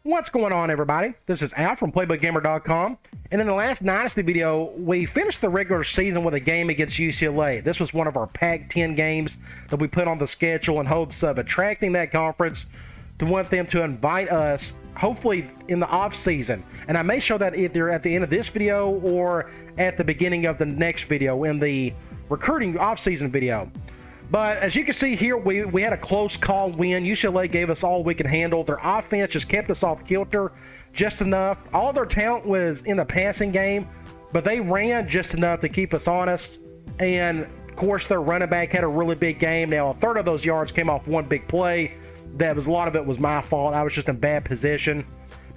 What's going on, everybody? This is Al from PlayBookGamer.com, and in the last Dynasty video, we finished the regular season with a game against UCLA. This was one of our Pac-10 games that we put on the schedule in hopes of attracting that conference to want them to invite us, hopefully in the off-season. And I may show that either at the end of this video or at the beginning of the next video in the recruiting off-season video. But as you can see here, we had a close call win. UCLA gave us all we could handle. Their offense just kept us off kilter just enough. All their talent was in the passing game, but they ran just enough to keep us honest. And, of course, their running back had a really big game. Now, a third of those yards came off one big play. A lot of it was my fault. I was just in bad position.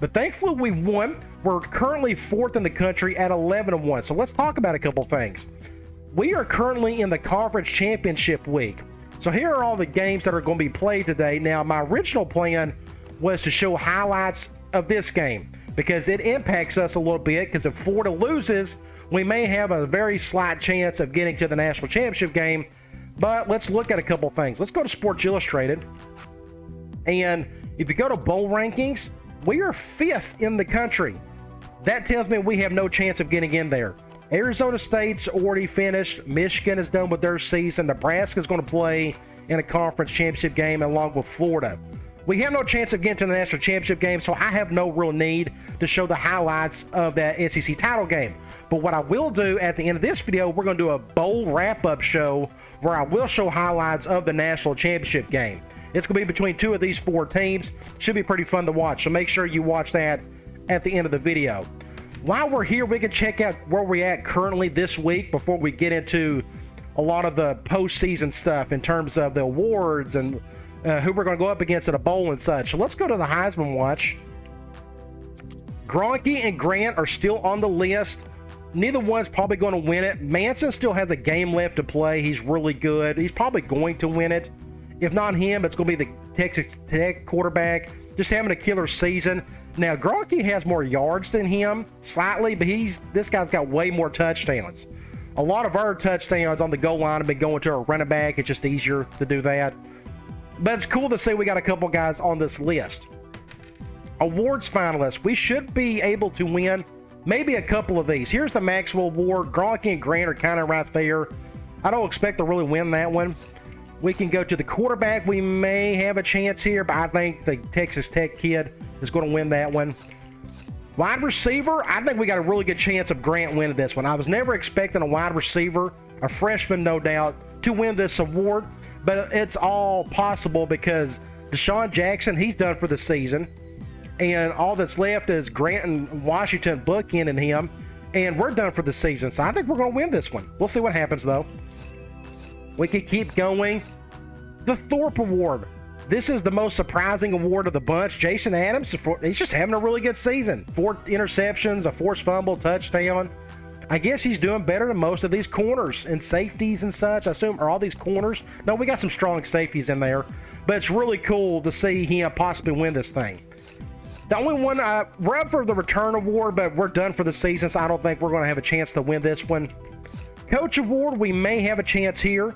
But thankfully, we won. We're currently 4th in the country at 11-1. So let's talk about a couple things. We are currently in the conference championship week. So here are all the games that are going to be played today. Now, my original plan was to show highlights of this game because it impacts us a little bit, because if Florida loses, we may have a very slight chance of getting to the national championship game. But let's look at a couple things. Let's go to Sports Illustrated. And if you go to bowl rankings, we are 5th in the country. That tells me we have no chance of getting in there. Arizona State's already finished. Michigan is done with their season. Nebraska's going to play in a conference championship game along with Florida. We have no chance of getting to the national championship game, so I have no real need to show the highlights of that SEC title game. But what I will do at the end of this video, we're going to do a bowl wrap-up show where I will show highlights of the national championship game. It's going to be between two of these 4 teams. Should be pretty fun to watch, so make sure you watch that at the end of the video. While we're here, we can check out where we're at currently this week before we get into a lot of the postseason stuff in terms of the awards and who we're going to go up against at a bowl and such. So let's go to the Heisman Watch. Gronke and Grant are still on the list. Neither one's probably going to win it. Manson still has a game left to play. He's really good. He's probably going to win it. If not him, it's going to be the Texas Tech quarterback, just having a killer season. Now, Gronke has more yards than him, slightly, but this guy's got way more touchdowns. A lot of our touchdowns on the goal line have been going to a running back. It's just easier to do that. But it's cool to see we got a couple guys on this list. Awards finalists. We should be able to win maybe a couple of these. Here's the Maxwell Award. Gronke and Grant are kind of right there. I don't expect to really win that one. We can go to the quarterback. We may have a chance here, but I think the Texas Tech kid is going to win that one. Wide receiver, I think we got a really good chance of Grant winning this one. I was never expecting a wide receiver, a freshman no doubt, to win this award, but it's all possible because Deshaun Jackson, he's done for the season, and all that's left is Grant and Washington bookending him, and we're done for the season, so I think we're going to win this one. We'll see what happens, though. We can keep going. The Thorpe Award. This is the most surprising award of the bunch. Jason Adams, he's just having a really good season. 4 interceptions, a forced fumble, touchdown. I guess he's doing better than most of these corners and safeties and such. I assume, are all these corners? No, we got some strong safeties in there. But it's really cool to see him possibly win this thing. The only one, we're up for the return award, but we're done for the season, so I don't think we're going to have a chance to win this one. Coach Award, we may have a chance here.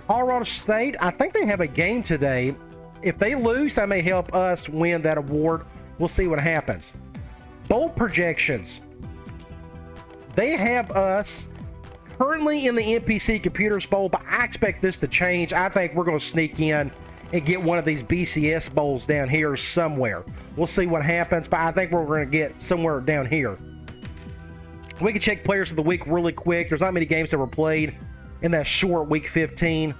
Colorado State, I think they have a game today. If they lose, that may help us win that award. We'll see what happens. Bowl projections. They have us currently in the NPC Computers Bowl, but I expect this to change. I think we're going to sneak in and get one of these BCS bowls down here somewhere. We'll see what happens, but I think we're going to get somewhere down here. We can check players of the week really quick. There's not many games that were played in that short week 15.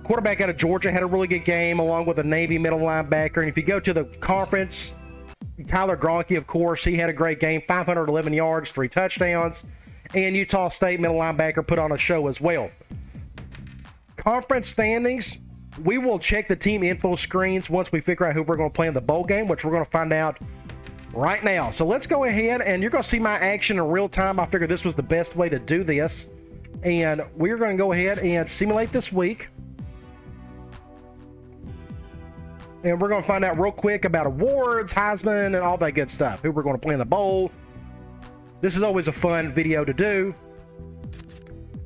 Quarterback out of Georgia had a really good game along with a Navy middle linebacker. And if you go to the conference, Kyler Gronke, of course, he had a great game, 511 yards, 3 touchdowns. And Utah State middle linebacker put on a show as well. Conference standings, we will check the team info screens once we figure out who we're going to play in the bowl game, which we're going to find out right now. So let's go ahead, and you're going to see my action in real time. I figured this was the best way to do this. And we're going to go ahead and simulate this week. And we're going to find out real quick about awards, Heisman, and all that good stuff. Who we're going to play in the bowl. This is always a fun video to do.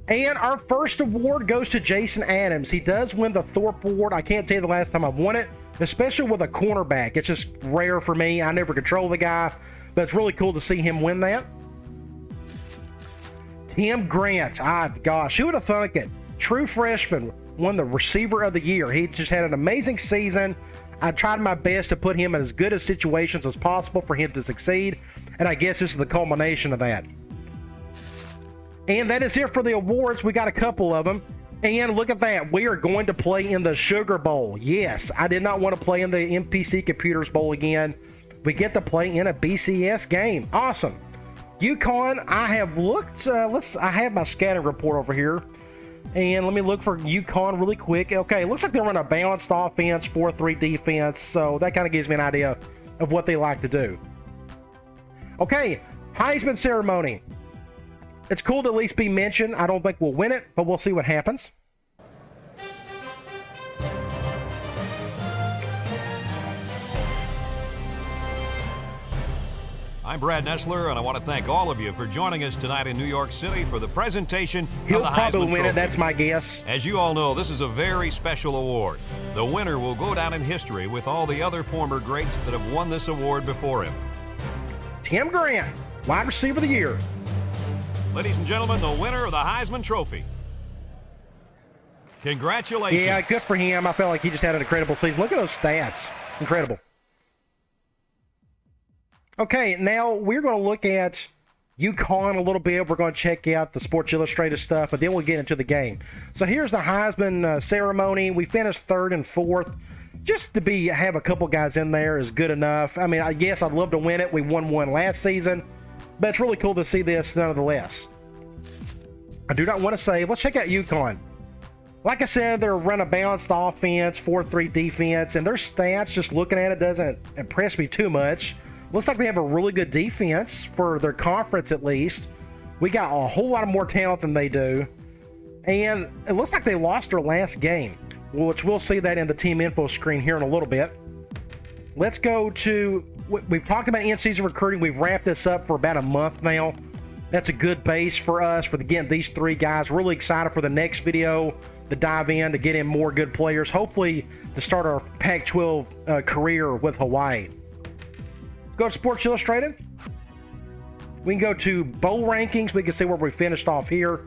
And our first award goes to Jason Adams. He does win the Thorpe Award. I can't tell you the last time I've won it, especially with a cornerback. It's just rare for me. I never control the guy, but it's really cool to see him win that. Tim Grant, gosh, who would have thunk it? True freshman, won the receiver of the year. He just had an amazing season. I tried my best to put him in as good of situations as possible for him to succeed, and I guess this is the culmination of that. And that is it for the awards. We got a couple of them. And look at that. We are going to play in the Sugar Bowl. Yes, I did not want to play in the MPC Computers Bowl again. We get to play in a BCS game. Awesome. UConn, I have looked. I have my scouting report over here. And let me look for UConn really quick. Okay, it looks like they run a balanced offense, 4-3 defense. So that kind of gives me an idea of what they like to do. Okay, Heisman ceremony. It's cool to at least be mentioned. I don't think we'll win it, but we'll see what happens. I'm Brad Nessler, and I want to thank all of you for joining us tonight in New York City for the presentation He'll of the Heisman probably win Trophy. it, that's my guess. As you all know, this is a very special award. The winner will go down in history with all the other former greats that have won this award before him. Tim Grant, wide receiver of the year. Ladies and gentlemen, the winner of the Heisman Trophy. Congratulations. Yeah, good for him. I felt like he just had an incredible season. Look at those stats. Incredible. Okay, now we're going to look at UConn a little bit. We're going to check out the Sports Illustrated stuff, but then we'll get into the game. So here's the Heisman ceremony. We finished third and fourth. Just to have a couple guys in there is good enough. I mean, I guess I'd love to win it. We won one last season. But it's really cool to see this nonetheless. I do not want to say, let's check out UConn. Like I said, they're run a balanced offense, 4-3 defense, and their stats, just looking at it, doesn't impress me too much. Looks like they have a really good defense for their conference at least. We got a whole lot of more talent than they do. And it looks like they lost their last game, which we'll see that in the team info screen here in a little bit. Let's go to... We've talked about in-season recruiting. We've wrapped this up for about a month now. That's a good base for us for getting these three guys. Really excited for the next video to dive in to get in more good players. Hopefully to start our Pac-12 career with Hawaii. Go to Sports Illustrated. We can go to bowl rankings. We can see where we finished off here.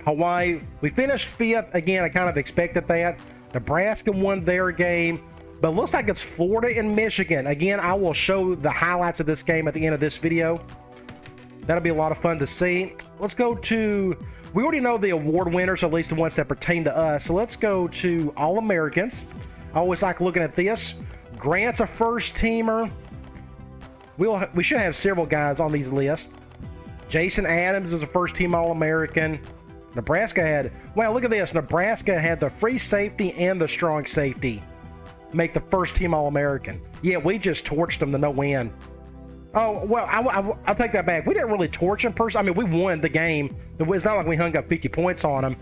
Hawaii, we finished fifth. Again, I kind of expected that. Nebraska won their game. But it looks like it's Florida and Michigan. Again, I will show the highlights of this game at the end of this video. That'll be a lot of fun to see. Let's go to... We already know the award winners, at least the ones that pertain to us. So let's go to All-Americans. I always like looking at this. Grant's a first-teamer. We should have several guys on these lists. Jason Adams is a first-team All-American. Nebraska had... Well, look at this. Nebraska had the free safety and the strong safety make the first team All-American. Yeah, we just torched them to no end. Oh, well, I'll take that back. We didn't really torch them personally. I mean, we won the game. It's not like we hung up 50 points on them.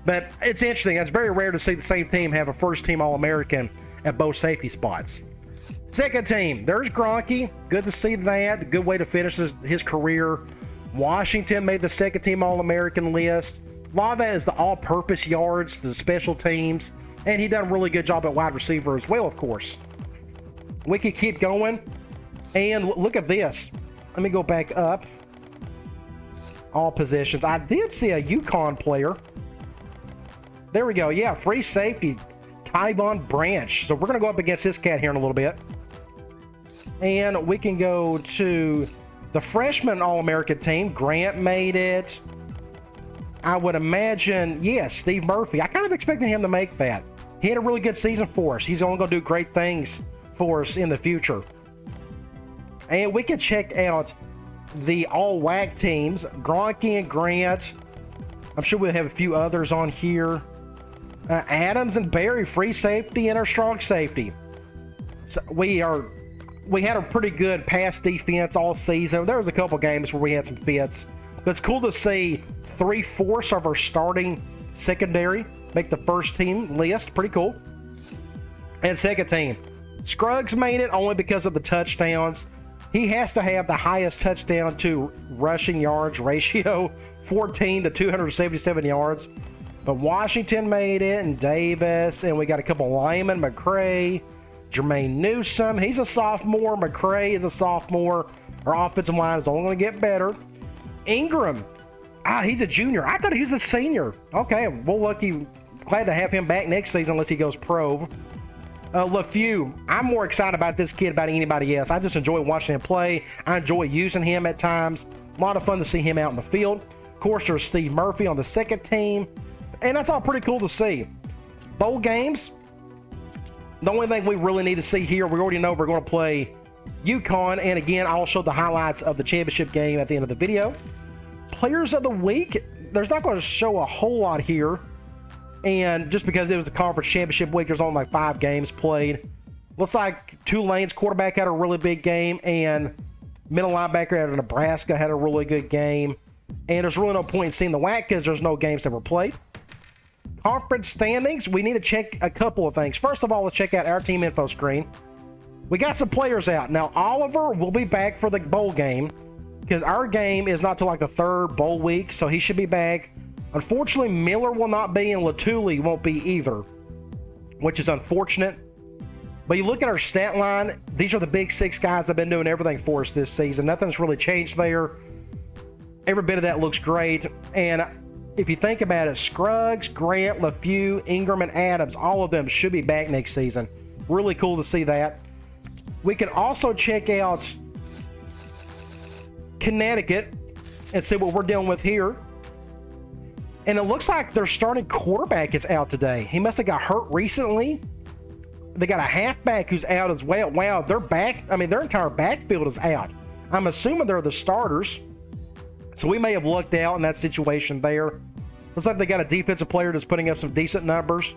But it's interesting. It's very rare to see the same team have a first team All-American at both safety spots. Second team, there's Gronke. Good to see that. Good way to finish his career. Washington made the second team All-American list. A lot of that is the all-purpose yards, the special teams. And he done a really good job at wide receiver as well, of course. We could keep going. And look at this. Let me go back up. All positions. I did see a UConn player. There we go. Yeah, free safety. Tyvon Branch. So we're going to go up against this cat here in a little bit. And we can go to the freshman All-American team. Grant made it. I would imagine, yes, Steve Murphy. I kind of expected him to make that. He had a really good season for us. He's only going to do great things for us in the future. And we can check out the all-WAC teams. Gronke and Grant. I'm sure we'll have a few others on here. Adams and Barry, free safety and our strong safety. So we had a pretty good pass defense all season. There was a couple games where we had some fits. But it's cool to see 3/4 of our starting secondary make the first team list. Pretty cool. And second team. Scruggs made it only because of the touchdowns. He has to have the highest touchdown to rushing yards ratio, 14 to 277 yards. But Washington made it, and Davis, and we got a couple linemen, McCray. Jermaine Newsom, he's a sophomore. McCray is a sophomore. Our offensive line is only going to get better. Ingram, he's a junior. I thought he was a senior. Okay, well, lucky. Glad to have him back next season unless he goes pro. LeFew, I'm more excited about this kid about anybody else. I just enjoy watching him play. I enjoy using him at times. A lot of fun to see him out in the field. Of course, there's Steve Murphy on the second team. And that's all pretty cool to see. Bowl games, the only thing we really need to see here, we already know we're going to play UConn. And again, I'll show the highlights of the championship game at the end of the video. Players of the week, there's not going to show a whole lot here. And just because it was the conference championship week, there's only like 5 games played. Looks like Tulane's quarterback had a really big game, and middle linebacker out of Nebraska had a really good game. And there's really no point in seeing the WAC because there's no games that were played. Conference standings, we need to check a couple of things. First of all, let's check out our team info screen. We got some players out. Now, Oliver will be back for the bowl game because our game is not till like the 3rd bowl week, so he should be back. Unfortunately, Miller will not be, and Latuli won't be either, which is unfortunate. But you look at our stat line, these are the big 6 guys that have been doing everything for us this season. Nothing's really changed there. Every bit of that looks great. And if you think about it, Scruggs, Grant, LeFew, Ingram, and Adams, all of them should be back next season. Really cool to see that. We can also check out Connecticut and see what we're dealing with here. And it looks like their starting quarterback is out today. He must have got hurt recently. They got a halfback who's out as well. Wow, their entire backfield is out. I'm assuming they're the starters. So we may have lucked out in that situation there. Looks like they got a defensive player that's putting up some decent numbers.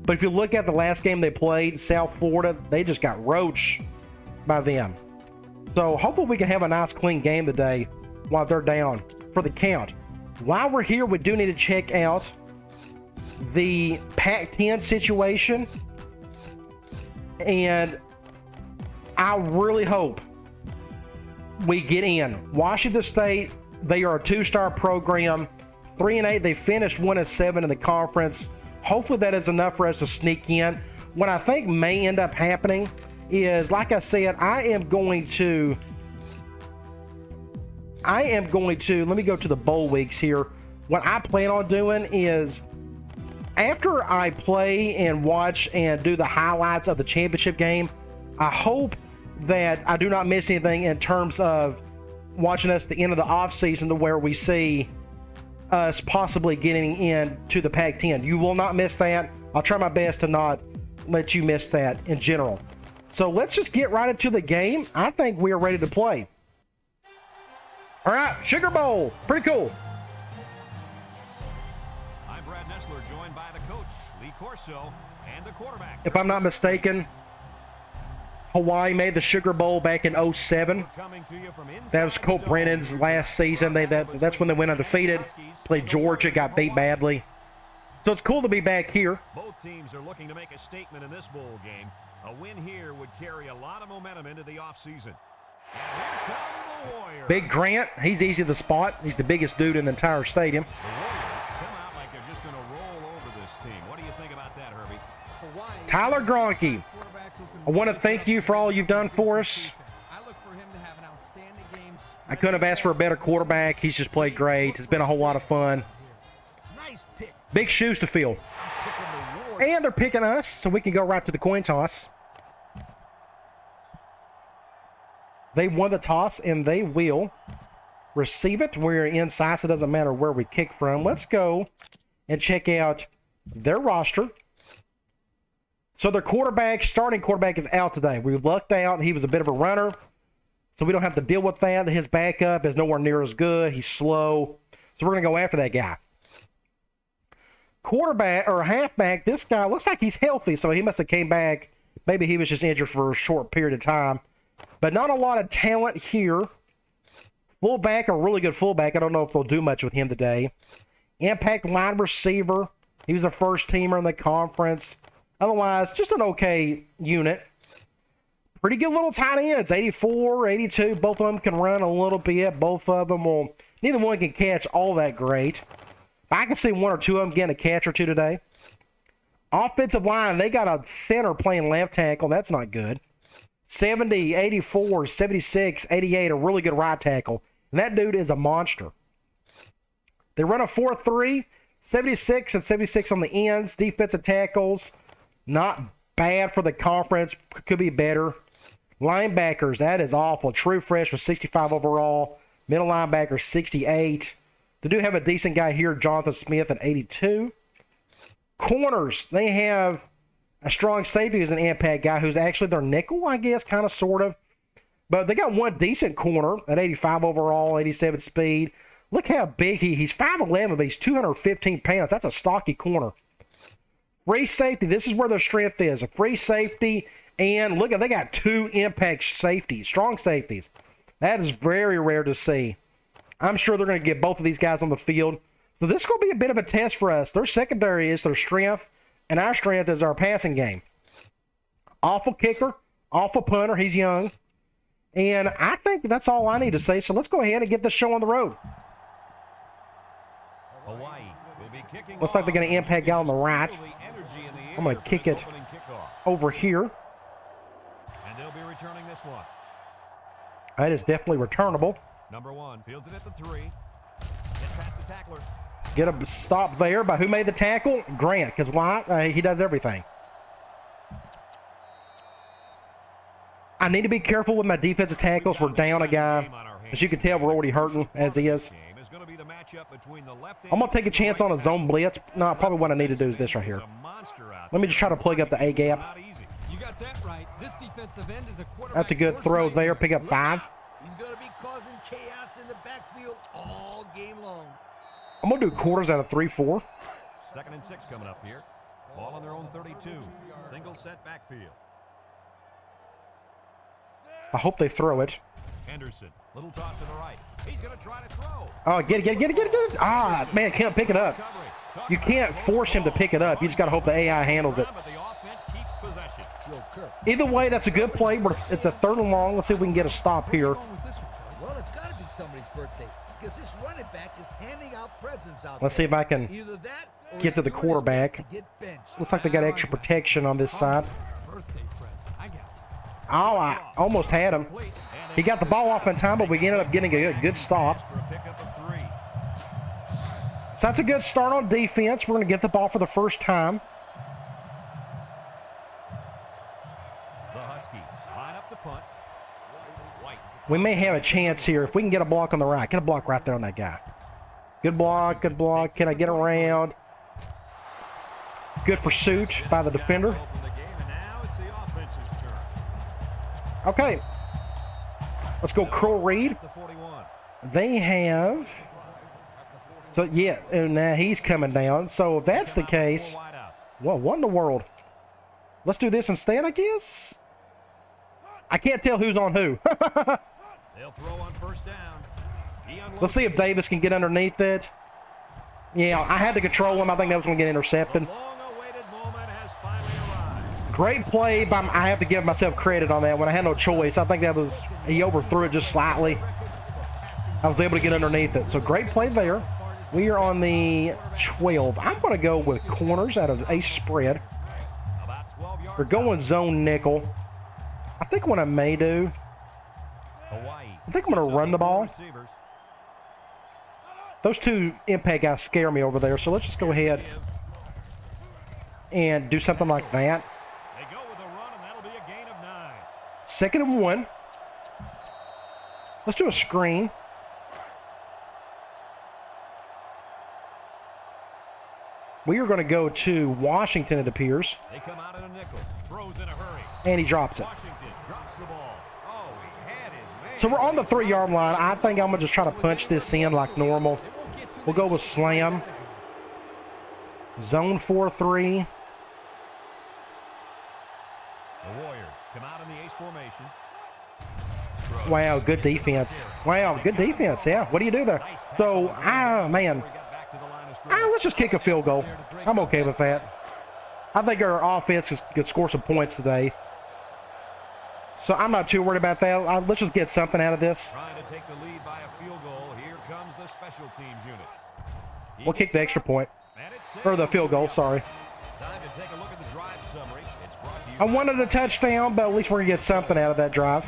But if you look at the last game they played, South Florida, they just got roached by them. So hopefully we can have a nice clean game today while they're down for the count. While we're here, we do need to check out the Pac-10 situation. And I really hope we get in. Washington State, they are a 2-star program. 3-8, they finished 1-7 in the conference. Hopefully that is enough for us to sneak in. What I think may end up happening is, like I said, I am going to, let me go to the bowl weeks here. What I plan on doing is, after I play and watch and do the highlights of the championship game, I hope that I do not miss anything in terms of watching us at the end of the offseason to where we see us possibly getting into the Pac-10. You will not miss that. I'll try my best to not let you miss that in general. So let's just get right into the game. I think we are ready to play. All right, Sugar Bowl. Pretty cool. I'm Brad Nessler, joined by the coach, Lee Corso, and the quarterback. If I'm not mistaken, Hawaii made the Sugar Bowl back in 07. That was Colt Brennan's last season. That's when they went undefeated. Played Georgia, got beat badly. So it's cool to be back here. Both teams are looking to make a statement in this bowl game. A win here would carry a lot of momentum into the offseason. Big Grant, he's easy to spot. He's the biggest dude in the entire stadium. The Warriors come out like they're just going to roll over this team. What do you think about that, Herbie? Tyler Gronke, I want to thank you for all you've done for us. I couldn't have asked for a better quarterback. He's just played great. It's been a whole lot of fun. Big shoes to fill. And they're picking us, so we can go right to the coin toss. They won the toss, and they will receive it. We're inside, so it doesn't matter where we kick from. Let's go and check out their roster. So their starting quarterback is out today. We lucked out. He was a bit of a runner, so we don't have to deal with that. His backup is nowhere near as good. He's slow, so we're going to go after that guy. Quarterback or halfback, this guy looks like he's healthy, so he must have came back. Maybe he was just injured for a short period of time. But not a lot of talent here. Fullback, a really good fullback. I don't know if they'll do much with him today. Impact wide receiver. He was a first teamer in the conference. Otherwise, just an okay unit. Pretty good little tight ends. 84, 82. Both of them can run a little bit. Both of them will. Neither one can catch all that great. I can see one or two of them getting a catch or two today. Offensive line, they got a center playing left tackle. That's not good. 70, 84, 76, 88, a really good right tackle. And that dude is a monster. They run a 4-3, 76 and 76 on the ends. Defensive tackles, not bad for the conference. Could be better. Linebackers, that is awful. True Fresh was 65 overall. Middle linebacker, 68. They do have a decent guy here, Jonathan Smith, at 82. Corners, they have a strong safety who's an impact guy who's actually their nickel, I guess, kind of, sort of. But they got one decent corner at 85 overall, 87 speed. Look how big he's 5'11", but he's 215 pounds. That's a stocky corner. Free safety, this is where their strength is. A free safety, and look, they got 2 impact safeties, strong safeties. That is very rare to see. I'm sure they're going to get both of these guys on the field. So this is going to be a bit of a test for us. Their secondary is their strength, and our strength is our passing game. Awful kicker, awful punter. He's young. And I think that's all I need to say. So let's go ahead and get this show on the road. Looks like they're going to impact guy on the right. I'm going to kick it over here. And they'll be returning this one. That is definitely returnable. Number 1 fields it at the 3. Gets past the tackler. Get a stop there by who made the tackle? Grant, because why? He does everything. I need to be careful with my defensive tackles. We're down a guy. As you can tell, we're already hurting as is. I'm going to take a chance on a zone blitz. No, probably what I need to do is this right here. Let me just try to plug up the A gap. That's a good throw there. Pick up 5. He's going to be causing chaos in the backfield all game long. I'm going to do quarters out of 3-4. 2nd and 6 coming up here. Ball on their own 32. Single set backfield. I hope they throw it. Henderson, little toss to the right. He's going to try to throw. Oh, get it. Ah, man, can't pick it up. You can't force him to pick it up. You just got to hope the AI handles it. Either way, that's a good play. It's a 3rd and long. Let's see if we can get a stop here. Well, it's got to be somebody's birthday because this running back is handing out presents out Let's see if I can get to the quarterback. Looks like they got extra protection on this side. Oh, I almost had him. He got the ball off in time, but we ended up getting a good stop. So that's a good start on defense. We're going to get the ball for the first time. We may have a chance here if we can get a block on the right. Get a block right there on that guy. Good block, good block. Can I get around? Good pursuit by the defender. Okay. Let's go curl read. They have... So, yeah, now he's coming down. So, if that's the case, well, what in the world? Let's do this instead, I guess? I can't tell who's on who. They'll throw on 1st down. Let's see if Davis can get underneath it. Yeah, I had to control him. I think that was going to get intercepted. Great play. I have to give myself credit on that one. I had no choice. I think that was, he overthrew it just slightly. I was able to get underneath it. So great play there. We are on the 12. I'm going to go with corners out of a spread. We're going zone nickel. I think what I may do, I think I'm going to run the ball. Those 2 impact guys scare me over there, so let's just go ahead and do something like that. 2nd and 1. Let's do a screen. We are going to go to Washington, it appears. They come out in a nickel. Throws in a hurry. And he drops it. Washington drops the ball. Oh, he had his man. So we're on the 3-yard line. I think I'm going to just try to punch this in like normal. We'll go with slam. Zone 4-3. The Warriors come out in the ace formation. Wow, good defense. Wow, good defense. Yeah, what do you do there? So, man. Let's just kick a field goal. I'm okay with that. I think our offense could score some points today. So I'm not too worried about that. Let's just get something out of this. Trying to take the lead by a field goal. Here comes the special teams unit. We'll kick the extra point. Or the field goal, sorry. Time to take a look at the drive summary. It's brought to you I wanted a touchdown, but at least we're going to get something out of that drive.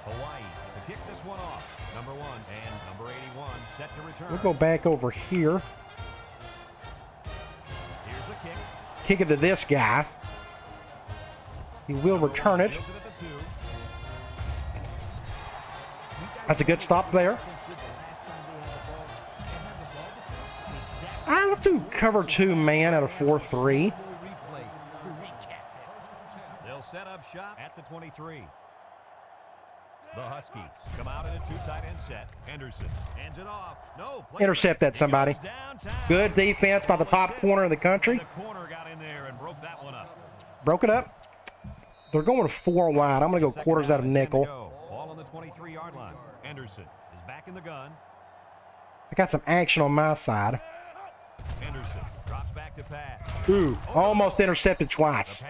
Hawaii to kick this one off. Number 1 and number 81 set to return. We'll go back over here. Here's the kick. Kick it to this guy. He will return it. Fields it at the 2. That's a good stop there. Let's do cover 2 man at a 4-3. They'll set up shop at the 23. The Huskies come out in a 2 tight end set. Henderson hands it off. No. Intercept that, somebody. Good defense by the top corner of the country. The corner got in there and broke that one up. Broke it up. They're going 4 wide. I'm going to go quarters out of nickel. Ball on the 23-yard line. Henderson is back in the gun. I got some action on my side. Henderson drops back to pass. Ooh, almost intercepted twice.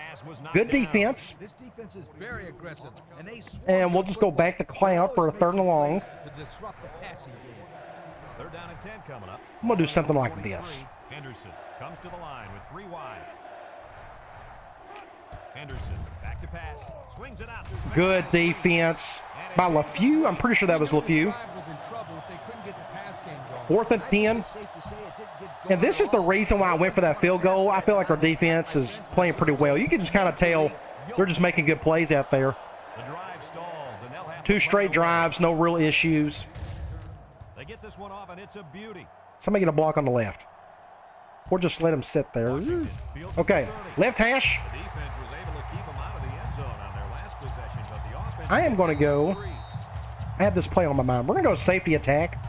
Good defense. This defense is very aggressive, and they And we'll just go back to Cloud for a 3rd and long. to disrupt the passing game. 3rd down and 10 coming up. I'm going to do something like this. Henderson comes to the line with 3 wide. Henderson back to pass. Swings it out. Good defense by LeFew. I'm pretty sure that was LeFew. 4th and 10. And this is the reason why I went for that field goal. I feel like our defense is playing pretty well. You can just kind of tell they're just making good plays out there. The drive stalls, and they'll have 2 straight drives, no real issues. They get this one off, and it's a beauty. Somebody get a block on the left. Or just let him sit there. Okay, left hash. The defense was able to keep them out of the end zone on their last possession, but the offense... I am going to go. I have this play on my mind. We're going to go safety attack.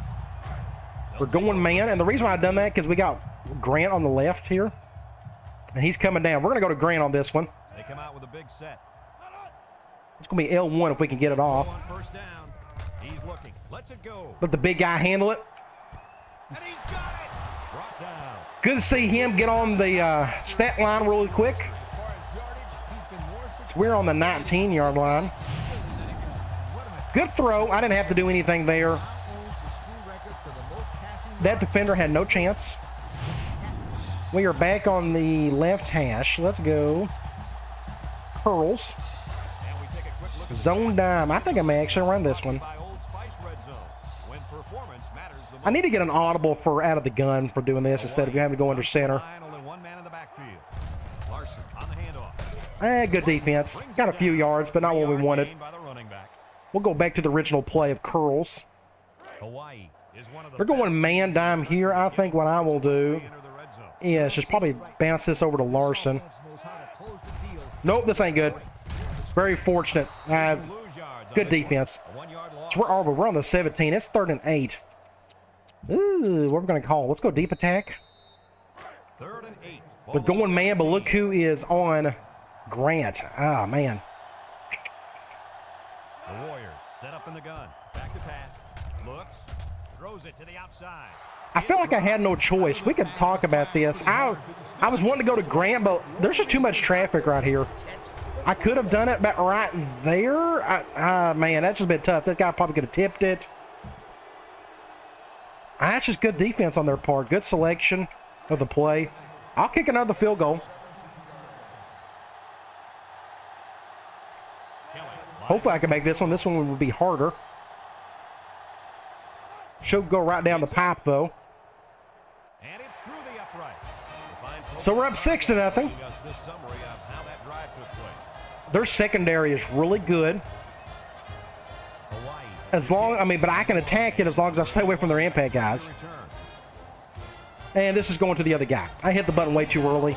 We're going man, and the reason why I've done that because we got Grant on the left here, and he's coming down. We're going to go to Grant on this one. They come out with a big set. It's going to be L1 if we can get it off. On 1st down. He's looking. Lets it go. Let the big guy handle it. And he's got it. Brought down. Good to see him get on the stat line really quick. So we're on the 19-yard line. Good throw. I didn't have to do anything there. That defender had no chance. We are back on the left hash. Let's go. Curls. Zone dime. I think I may actually run this one. I need to get an audible for out of the gun for doing this instead of having to go under center. Good defense. Got a few yards, but not what we wanted. We'll go back to the original play of curls. They're going man dime here. I think what I will do is just probably bounce this over to Larson. Nope, this ain't good. Very fortunate. Good defense. So where are we? We're on the 17. It's 3rd and 8. Ooh, what are we going to call? Let's go deep attack. 3rd and 8. They're going man, but look who is on Grant. Ah, man. The Warriors set up in the gun. Back to pass. Looks. Throws it to the outside. I feel like I had no choice. We could talk about this. I was wanting to go to Grant, but there's just too much traffic right here. I could have done it back right there. Man, that's just a bit tough. That guy probably could have tipped it. That's just good defense on their part. Good selection of the play. I'll kick another field goal. Hopefully I can make this one. This one would be harder. Should go right down the pipe, though. And it's through the upright. So we're up 6-0. Their secondary is really good. As long, but I can attack it as long as I stay away from their impact guys. And this is going to the other guy. I hit the button way too early.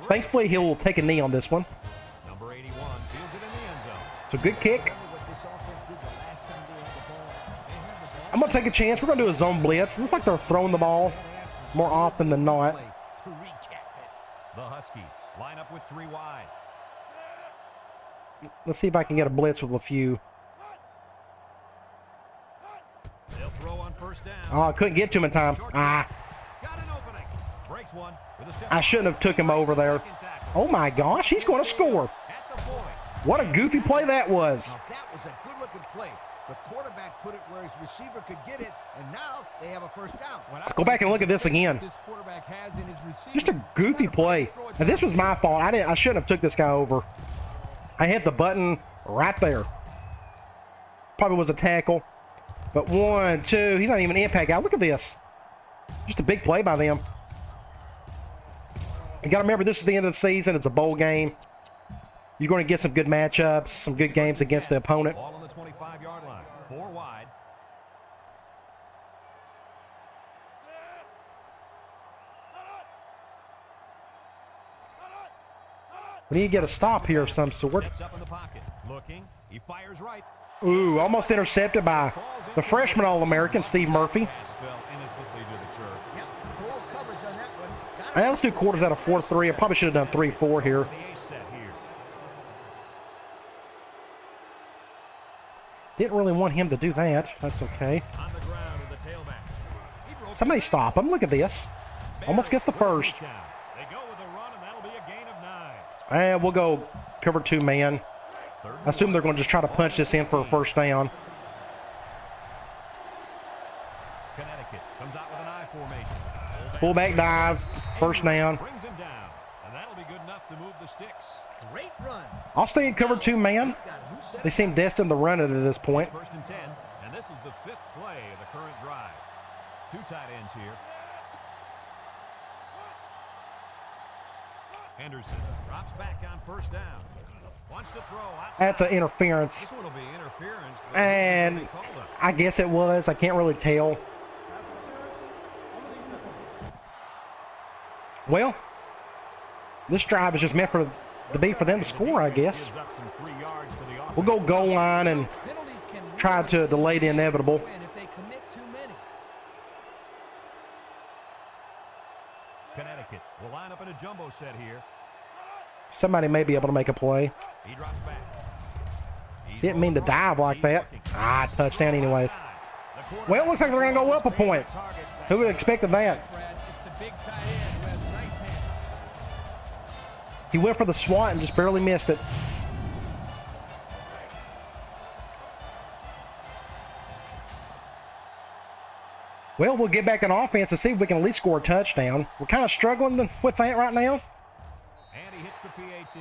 Thankfully, he'll take a knee on this one. Number 81 fields it in the end zone. It's a good kick. I'm going to take a chance. We're going to do a zone blitz. Looks like they're throwing the ball more often than not. The Huskies line up with 3 wide. Let's see if I can get a blitz with a few. They'll throw on 1st down. Oh, I couldn't get to him in time. Got an opening. Breaks one with a step. I shouldn't have took him over there. Oh my gosh, he's going to score. At the point. What a goofy play that was. Now, that was a good-looking play. The quarterback put it where his receiver could get it, and now they have a first down. Let's go back and look at this again. Just a goofy play. And this was my fault. I shouldn't have took this guy over. I hit the button right there. Probably was a tackle. But 1, 2, he's not even an impact guy. Look at this. Just a big play by them. You got to remember, this is the end of the season. It's a bowl game. You're going to get some good matchups, some good games against the opponent. Ball on the 25-yard line. 4 wide. We need to get a stop here of some sort. Steps up in the pocket. Looking. He fires right. Ooh, almost intercepted by the freshman All-American, Steve Murphy. Pass fell innocently to the turf. Yep, total coverage on that one. Got All right, let's do quarters out of 4-3. I probably should have done 3-4 here. The ace set here. Didn't really want him to do that. That's okay. On the ground with the tailback. Somebody stop him. Look at this. Almost gets the first. They go with a run, and that'll be a gain of 9. And we'll go cover 2 man. I assume they're going to just try to punch this in for a first down. Connecticut comes out with an I formation. Fullback dive. First down. Brings him down, and that'll be good enough to move the sticks. great run. I'll stay in cover 2 man. They seem destined to run it at this point. First and 10, and this is the 5th play of the current drive. 2 tight ends here. Henderson drops back on first down. Wants to throw outside. That's an interference. This one will be interference. But And I guess it was. I can't really tell. Well, this drive is just meant to be for them to score, I guess. gives up some free yards to the offense. We'll go goal line and try to delay the inevitable. Connecticut will line up in a jumbo set here. Somebody may be able to make a play. He drops back. Didn't mean to dive like that. Ah, touchdown anyways. Well, it looks like they're going to go up a point. Who would have expected that? He went for the swat and just barely missed it. Well, we'll get back on offense and see if we can at least score a touchdown. We're kind of struggling with that right now. And he hits the PAT.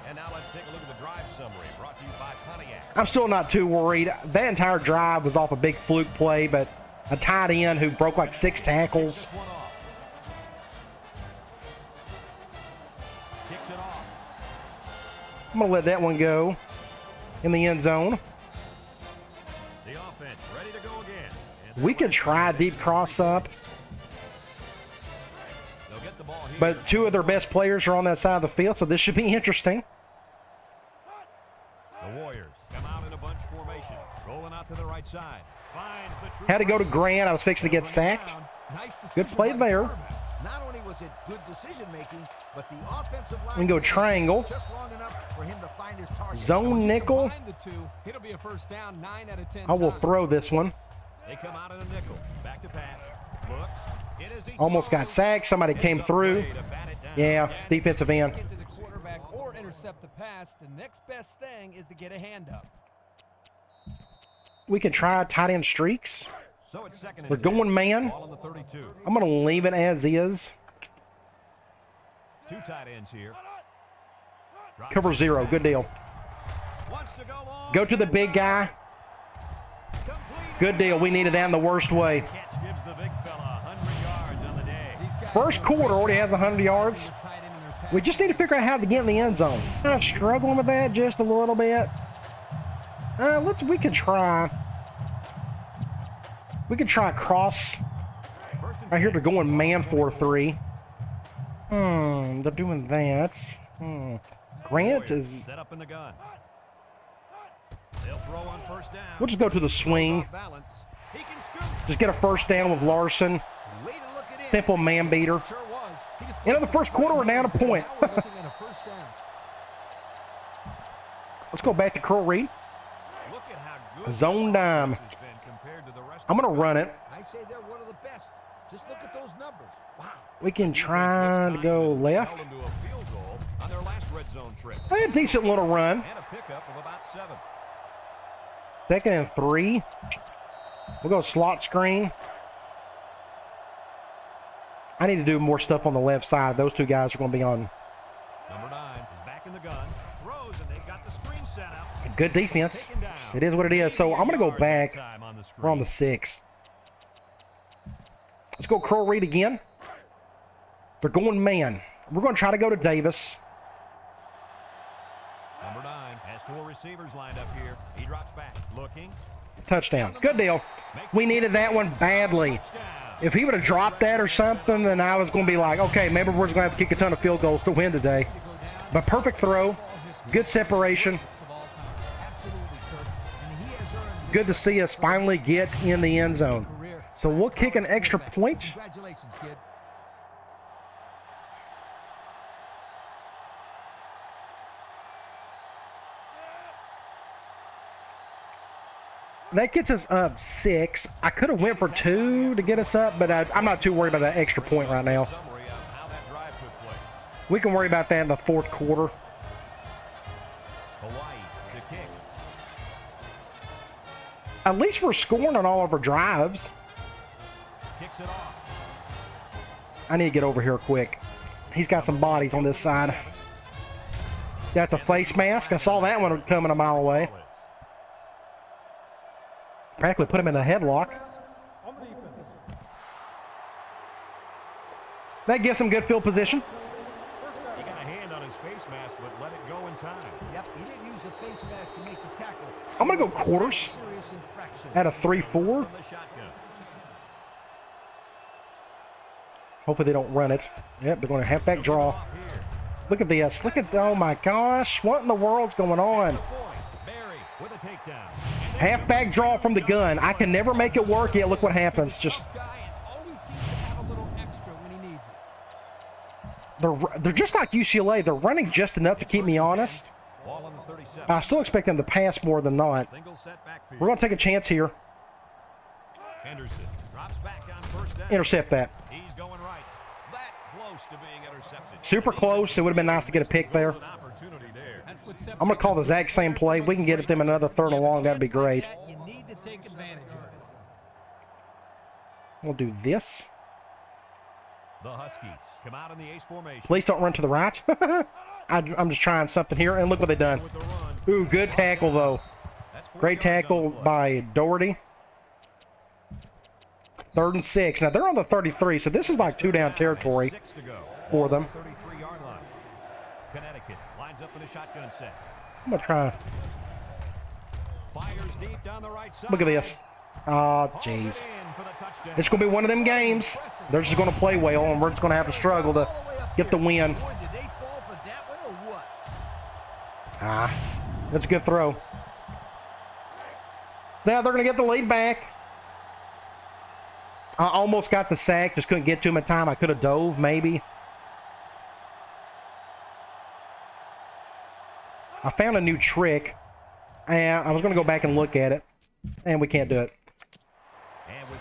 And now let's take a look at the drive summary brought to you by Pontiac. I'm still not too worried. That entire drive was off a big fluke play, but a tight end who broke like 6 tackles. This one off. Kicks it off. I'm going to let that one go in the end zone. The offense ready to go again. We could try deep cross up, They'll get the ball here. but 2 of their best players are on that side of the field, so this should be interesting. The Warriors come out in a bunch formation. Rolling out to the right side. Finds the true Had to go to freshman. Grant. I was fixing to get sacked. Good play there. Not only was it good decision making, but the offensive line We can go triangle. just long enough for him to find his target. Zone nickel. It'll be a first down, 9 out of 10. I will throw this one. They come out in a nickel. Back to pass. Looks. It is Almost got sacked. Somebody came through. Yeah, defensive end. Get to the quarterback or intercept the pass. The next best thing is to get a hand up. We could try tight end streaks. So it's second and We're 10. going man. Ball on the 32. I'm going to leave it as is. 2 tight ends here. Drops Cover back. 0. Good deal. Wants to go long. Go to the big guy. Complete. Good deal. We needed that in the worst way. Catch gives the big fella 100 yards on the day. First quarter already has 100 yards. We just need to figure out how to get in the end zone. Kind of struggling with that just a little bit. We could try. We could try cross. Right here, they're going man 4-3. They're doing that. Grant is. Set up in the gun. They'll throw on first down. We'll just go to the swing. Off balance. He can scoop. Just get a first down with Larson. Way to look it in. Simple man beater. Sure was. He just End of the first quarter, we're down a point. Now we're looking at a first down. Let's go back to curl read. Look at how good Zone this dime. offense has been compared to the rest I'm of going to run it. I say they're one of the best. Just look at those numbers. Wow. We can try to go left. Held him to a field goal. on their last red zone trip. They had a decent little run. And a pickup of about 7. 2nd and 3. We'll go slot screen. I need to do more stuff on the left side. Those two guys are going to be on. Number 9 is back in the gun. Throws, and they got the screen set up. Good defense. It is what it is. So I'm going to go back. We're on the 6. Let's go curl read again. They're going man. We're going to try to go to Davis. Number 9 has 4 receivers lined up here. He drops back, looking. Touchdown. Good deal. We needed that one badly. If he would have dropped that or something, then I was going to be like, okay, maybe we're just going to have to kick a ton of field goals to win today. But perfect throw. Good separation. Good to see us finally get in the end zone. So we'll kick an extra point. Congratulations, kid. That gets us up 6. I could have went for 2 to get us up, but I'm not too worried about that extra point right now. Summary of how that drive took place. We can worry about that in the 4th quarter. Hawaii to kick. At least we're scoring on all of our drives. Kicks it off. I need to get over here quick. He's got some bodies on this side. That's a face mask. I saw that one coming a mile away. Practically put him in a headlock. That gives him good field position. He got a hand on his face mask, but let it go in time. Yep, he didn't use a face mask to make the tackle. I'm going to go quarters Serious infraction. at a 3-4. From the shotgun. Hopefully they don't run it. Yep, they're going to halfback draw. Off here. Look at this. Look at, oh my gosh. What in the world's going on? Point. Barry with a takedown. Halfback draw from the gun. I can never make it work yet. Look what happens. Just Always seems to have a little extra when he needs it. they're just like UCLA. They're running just enough to keep me honest. Ball on the 37. I still expect them to pass more than not. Single set backfield. We're going to take a chance here. Henderson drops back on first down. Intercept that. He's going right. That close to being intercepted. Super close. It would have been nice to get a pick there. An opportunity there. That's what I'm going to call the exact same play. We can get them another 3rd and long. That'd be great. You need to take advantage of it. We'll do this. The Huskies come out in the ace formation. Please don't run to the right. I'm just trying something here, and look what they've done. With the run. Ooh, good tackle, though. That's 4 Great yards tackle on the play. by Doherty. 3rd and 6. Now, they're on the 33, so this is like 2-down territory 6 to go. for them. 33-yard line. Connecticut lines up in a shotgun set. I'm going to try. Fires deep down the right side. Look at this. Oh, Hauls jeez. it in for the touchdown. It's going to be one of them games. They're just going to play well, and we're just going to have to struggle to All the way up get the here. win. Boy, did they fall for that one or what? That's a good throw. Now they're going to get the lead back. I almost got the sack. Just couldn't get to him in time. I could have dove, maybe. I found a new trick. And I was going to go back and look at it. And we can't do it.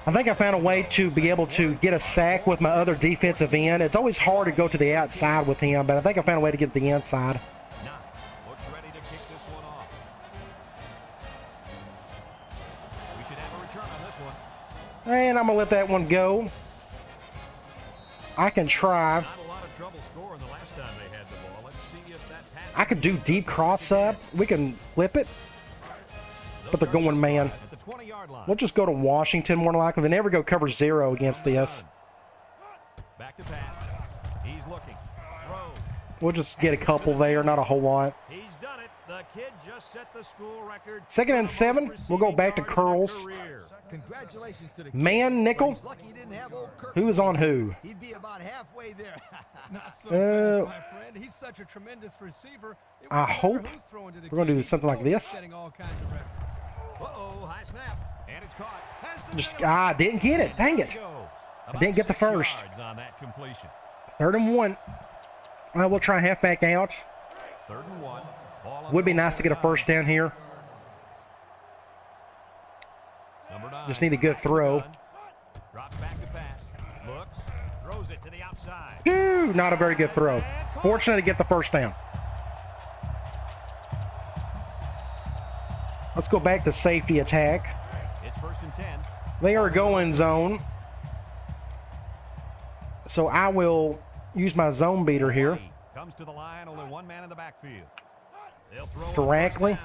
I think I found a way to be able to get a sack with my other defensive end. It's always hard to go to the outside with him, but I think I found a way to get the inside. Looks ready to kick this one off. We should have a return on this one. And I'm going to let that one go. I can try. Not a lot of trouble scoring the last time they had the ball. Let's see if that pass. I could do deep cross up. We can flip it. But they're going man. At the 20-yard line. We'll just go to Washington more than likely. They never go cover 0 against this. Back to pass. He's looking. Throw. We'll just get a couple there, not a whole lot. He's done it. The kid just set the school record. 2nd and 7. We'll go back to curls. Congratulations to the kid. Man nickel. He's lucky he didn't have old Kirk. Who is on who? He'd be about halfway there. Not so fast, my friend. He's such a tremendous receiver. It I wouldn't matter hope who's throwing to the we're gonna do QB, something like still this. setting all kinds of records. Uh-oh, high snap. And it's caught. Just, didn't get it. Dang it. I didn't get the first. On that completion. 3rd and 1. We'll try halfback out. 3rd and 1. Ball on Would be the nice to get a 9. first down here. Number 9. Just need a good throw. Drops back to pass. Looks. Throws it to the outside. Not a very good throw. Fortunate to get the first down. Let's go back to safety attack. It's 1st and 10. They are going zone. So I will use my zone beater here. Comes to the line, only one man in the backfield. They'll throw Directly.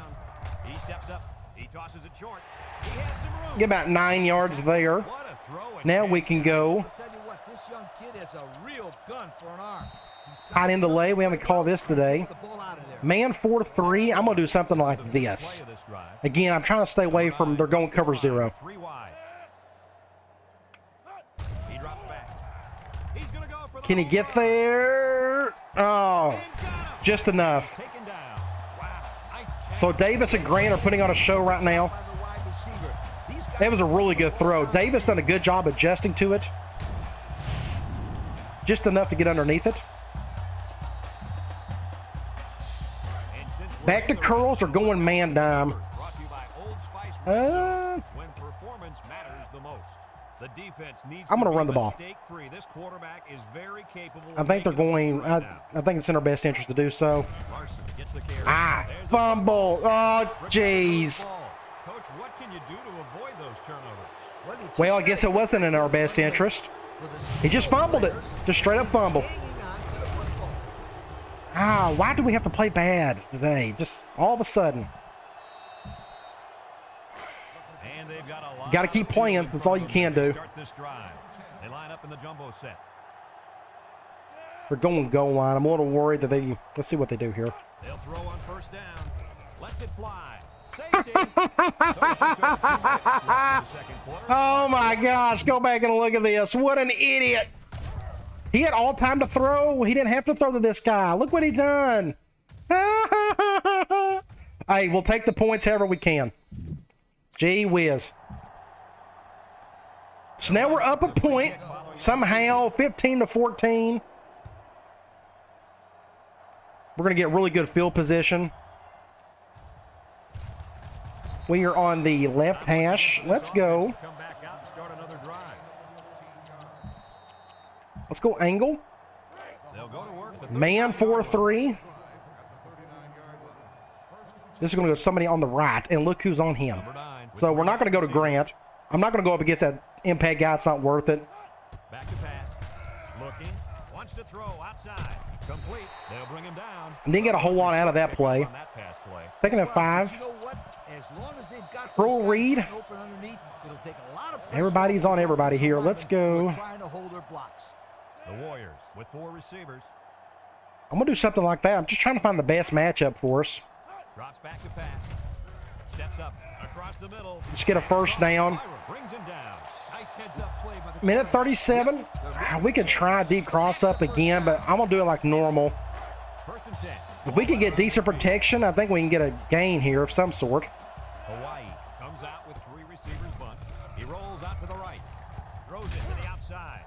He steps up. He tosses it short. He has some room. Get about 9 yards there. What a throw. Now we can go I'll tell you what, this young kid has a real gun for an arm. hide in delay. We haven't called this today. Man 4-3. I'm going to do something like this. Again, I'm trying to stay away from they're going cover 0. Three wide. He drops back. He's gonna go for the Can he get there? Oh, just enough. taken down. Wow. Nice catch. So Davis and Grant are putting on a show right now. That was a really good throw. Davis done a good job adjusting to it. Just enough to get underneath it. And since we're Back to in the curls or going man dime. brought to you by Old Spice Uh, when performance matters the most. The defense needs I'm to gonna be run the ball. mistake-free. This quarterback is very capable I of think they're making going. plays right now. I think it's in our best interest to do so. Larson gets the carry. Ah, There's a fumble. Oh, jeez. ball. Coach, what can you do to avoid those turnovers? Well, I guess it wasn't in our best interest. He just fumbled it. Just straight up fumble. Ah, why do we have to play bad today? Just all of a sudden. And they've got a lot Got to keep of playing. field in That's all front you of them can as they do. Start this drive. They line up in the jumbo set. They're going goal line. I'm a little worried that they. Let's see what they do here. They'll throw on 1st down. Lets it fly. Safety. Coach, it took 2 minutes left in the second quarter. Oh my gosh, go back and look at this. What an idiot. He had all time to throw. He didn't have to throw to this guy. Look what he done. Hey, we'll take the points however we can. Gee whiz. So now we're up a point. Somehow 15-14. We're going to get really good field position. We are on the left hash. Let's go. Come back out and start another drive. Let's go angle. They'll go to work at the Man 4-3. This is going to go somebody on the right, and look who's on him. number 9. So we're not going to go to Grant. I'm not going to go up against that impact guy. It's not worth it. Back to pass. Looking. Wants to throw outside. Complete. They'll bring him down. Didn't get a whole lot out of that play. On that pass play. Taking a 5. You know what? As long as they've got Full those guys read. open underneath, it'll take a lot of pressure Everybody's off on the everybody here. offensive Let's linemen who go. are trying to hold their blocks. The Warriors with 4 receivers. I'm going to do something like that. I'm just trying to find the best matchup for us. Drops back to pass. Steps up across the middle. Just get a first down. Brings him down. Nice heads-up play by the Minute 37. We could try deep cross up again, but I'm going to do it like normal. 1st and 10. If we can get decent protection, I think we can get a gain here of some sort. Hawaii comes out with 3 receivers bunt. He rolls out to the right. Throws it to the outside.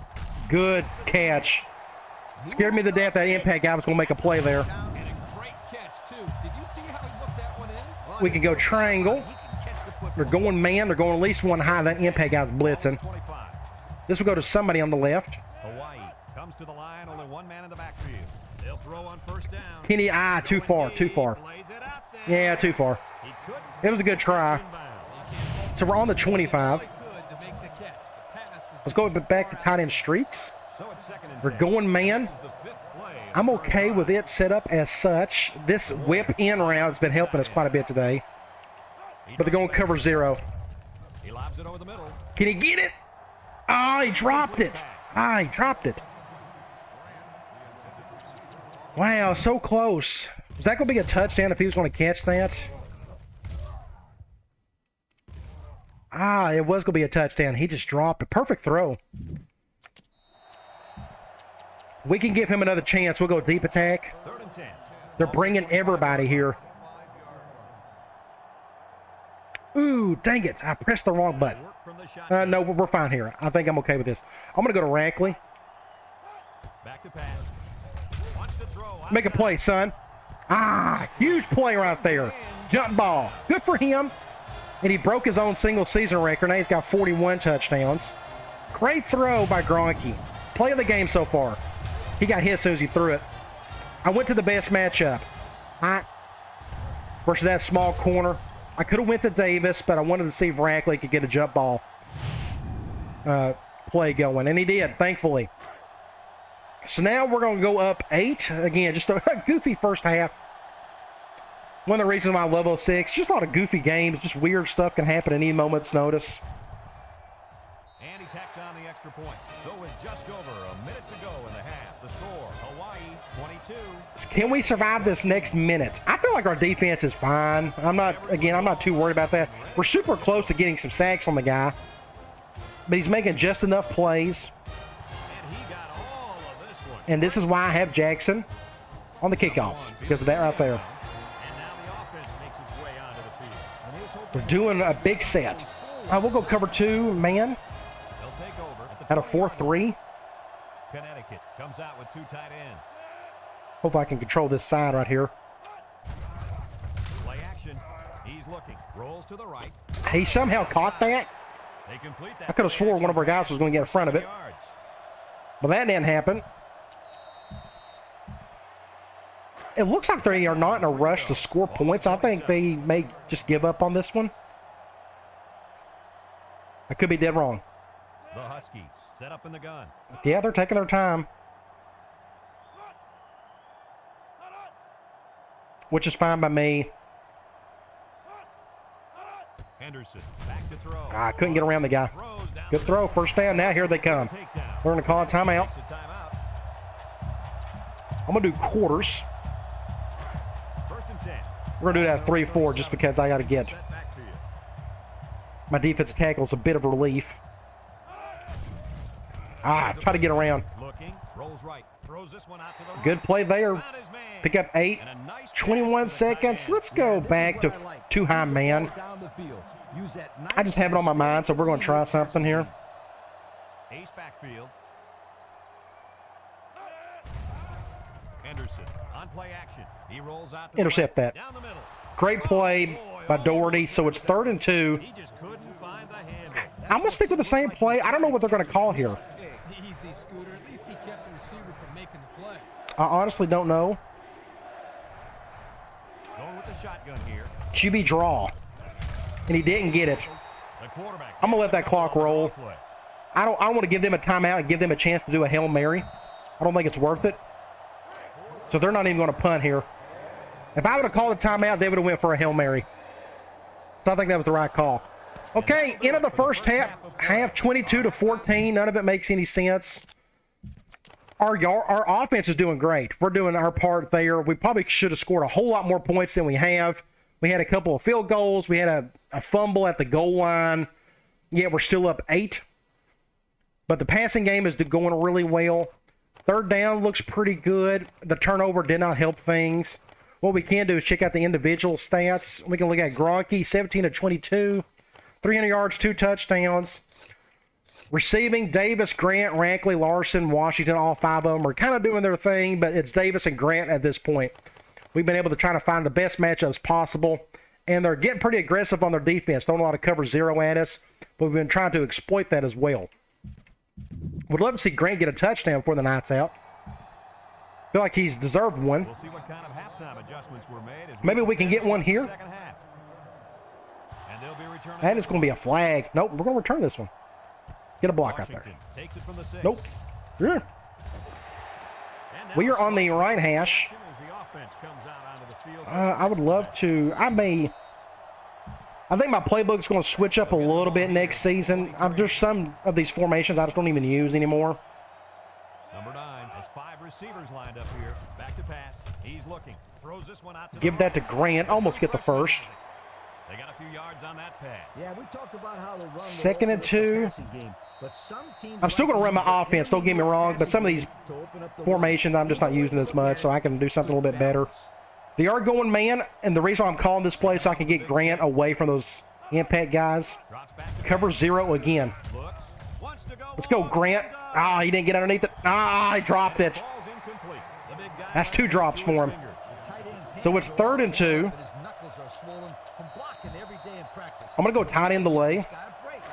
Good catch. Scared me to death that impact guy was going to make a play there. And a great catch, too. Did you see how he looked that one in? We can go triangle. He can catch the football. They're going man. They're going at least one high. That impact guy's blitzing. 25. This will go to somebody on the left. Hawaii comes to the line. Only one man in the backfield. They'll throw on 1st down. Kenny, too far, too far. Lays it out there. Yeah, too far. He couldn't It was a good try. inbound. So we're on the 25. Good to make the catch. The pass was Let's go back to tight end streaks. So it's 2nd and They're 10. going man. This is the 5th play of I'm the okay third with drive. it set up as such. This whip in route has been helping us quite a bit today. But they're going cover 0. He lobs it over the middle. Can he get it? Oh, he dropped it. Ah, he dropped it. Wow, so close. Was that going to be a touchdown if he was going to catch that? Ah, it was going to be a touchdown. He just dropped it. Perfect throw. We can give him another chance. We'll go deep attack. 3rd and 10. They're bringing everybody here. Ooh, dang it. I pressed the wrong button. Work from the shotgun. No, we're fine here. I think I'm okay with this. I'm going to go to Rackley. Back to pass. Wants to throw. Make a play, son. Ah, huge play right there. Jump ball. Good for him. And he broke his own single season record. Now he's got 41 touchdowns. Great throw by Gronke. Play of the game so far. He got hit as soon as he threw it. I went to the best matchup. Versus that small corner. I could have went to Davis, but I wanted to see if Rackley could get a jump ball play going, and he did, thankfully. So now we're going to go up 8. Again, just a goofy first half. One of the reasons why I love 06, just a lot of goofy games, just weird stuff can happen at any moment's notice. And he tacks on the extra point. So with just over a minute to go in the half, the score, Hawaii 22. Can we survive this next minute? I feel like our defense is fine. I'm not too worried about that. We're super close to getting some sacks on the guy, but he's making just enough plays. And he got all of this one. And this is why I have Jackson on the kickoffs, because of that right there. And now the offense makes its way onto the field. And here's hoping We're doing a big set. We'll go cover 2, man, they'll take over at the at a 20-yard line. 4-3. Connecticut comes out with 2 tight ends. Hope I can control this side right here. Play action. He's looking. Rolls to the right. He somehow caught that. They complete that. I could have swore one of our guys was going to get in front of it, yards. but that didn't happen. It looks like they are not in a rush to score points. I think they may just give up on this one. I could be dead wrong. The Huskies set up in the gun. Yeah, they're taking their time, which is fine by me. Henderson back to throw. I couldn't get around the guy. Throws down Good throw, first down. Now here they come. takedown. We're going to call a timeout. Takes a timeout. I'm going to do quarters. 1st and 10. We're going to do that 3-4 just because I got to get Set backfield. my defensive tackles a bit of relief. Try to get around. Looking, rolls right, throws this one out to the right. Good play there. Found his man. Pick up 8. And a nice pass 21 to the tight seconds. end. Let's go back to too high, man. I just have it on my mind, so we're going to try something here. Ace backfield. Henderson on play action. He rolls out to the Intercept right, that. down the middle. Great play by Doherty. So it's 3rd and 2. He just couldn't find the handle. I'm going to stick with the same play. I don't know what they're going to call here. Easy, Scooter. At least he kept the receiver from making the play. I honestly don't know. Going with the shotgun here. QB draw. And he didn't get it. The quarterback. I'm going to let that clock roll. I want to give them a timeout and give them a chance to do a Hail Mary. I don't think it's worth it. So they're not even going to punt here. If I would have called a timeout, they would have went for a Hail Mary. So I think that was the right call. Okay, end of the first half 22-14. None of it makes any sense. Our offense is doing great. We're doing our part there. We probably should have scored a whole lot more points than we have. We had a couple of field goals. We had a fumble at the goal line. Yet we're still up 8. But the passing game is going really well. 3rd down looks pretty good. The turnover did not help things. What we can do is check out the individual stats. We can look at Gronke, 17-22, 300 yards, 2 touchdowns. Receiving, Davis, Grant, Rackley, Larson, Washington, all 5 of them are kind of doing their thing, but it's Davis and Grant at this point. We've been able to try to find the best matchups possible, and they're getting pretty aggressive on their defense, throwing a lot of cover 0 at us, but we've been trying to exploit that as well. Would love to see Grant get a touchdown before the night's out. Feel like he's deserved one. We'll see what kind of halftime adjustments were made. Maybe we can get one here. Second half. And they'll be returning. That is going to be a flag. Nope, we're going to return this one. Get a block out there. Washington takes it from the 6. Nope. Yeah. And now We are on the right hash. as the offense comes out onto the field. I would love to. I think my playbook's going to switch up a little bit next season. There's some of these formations I just don't even use anymore. Number 9 has 5 receivers lined up here. Back to pass. He's looking. Throws this one out to Give the that to Grant. Almost get the first. They got a few yards on that pass. Yeah, we talked about how to run 2nd and 2. I'm still going to run my offense, don't get me wrong, but some of these formations I'm just not using as much, so I can do something a little bit better. They are going man, and the reason why I'm calling this play so I can get Grant away from those impact guys. Cover 0 again. Looks. Wants to go. Let's go, Grant. He didn't get underneath it. He dropped it. Ball's incomplete. The big guy That's 2 drops for him. So it's 3rd and 2. I'm going to go tight end delay. I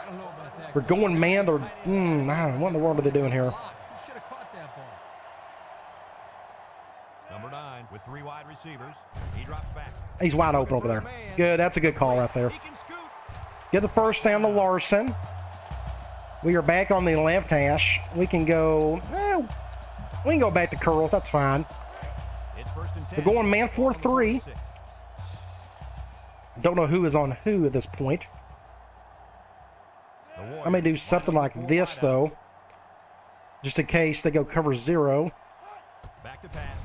don't know about that. We're going man. They're, what in the world are they doing here? He should have caught that ball. Number 9 with 3 wide receivers. He drops back. He's wide open over there. Good. That's a good call right there. Get the first down to Larson. We are back on the left hash. We can go. We can go back to curls. That's fine. It's 1st and 10. We're going man 4-3. Don't know who is on who at this point. I may do something like this though, just in case they go cover 0.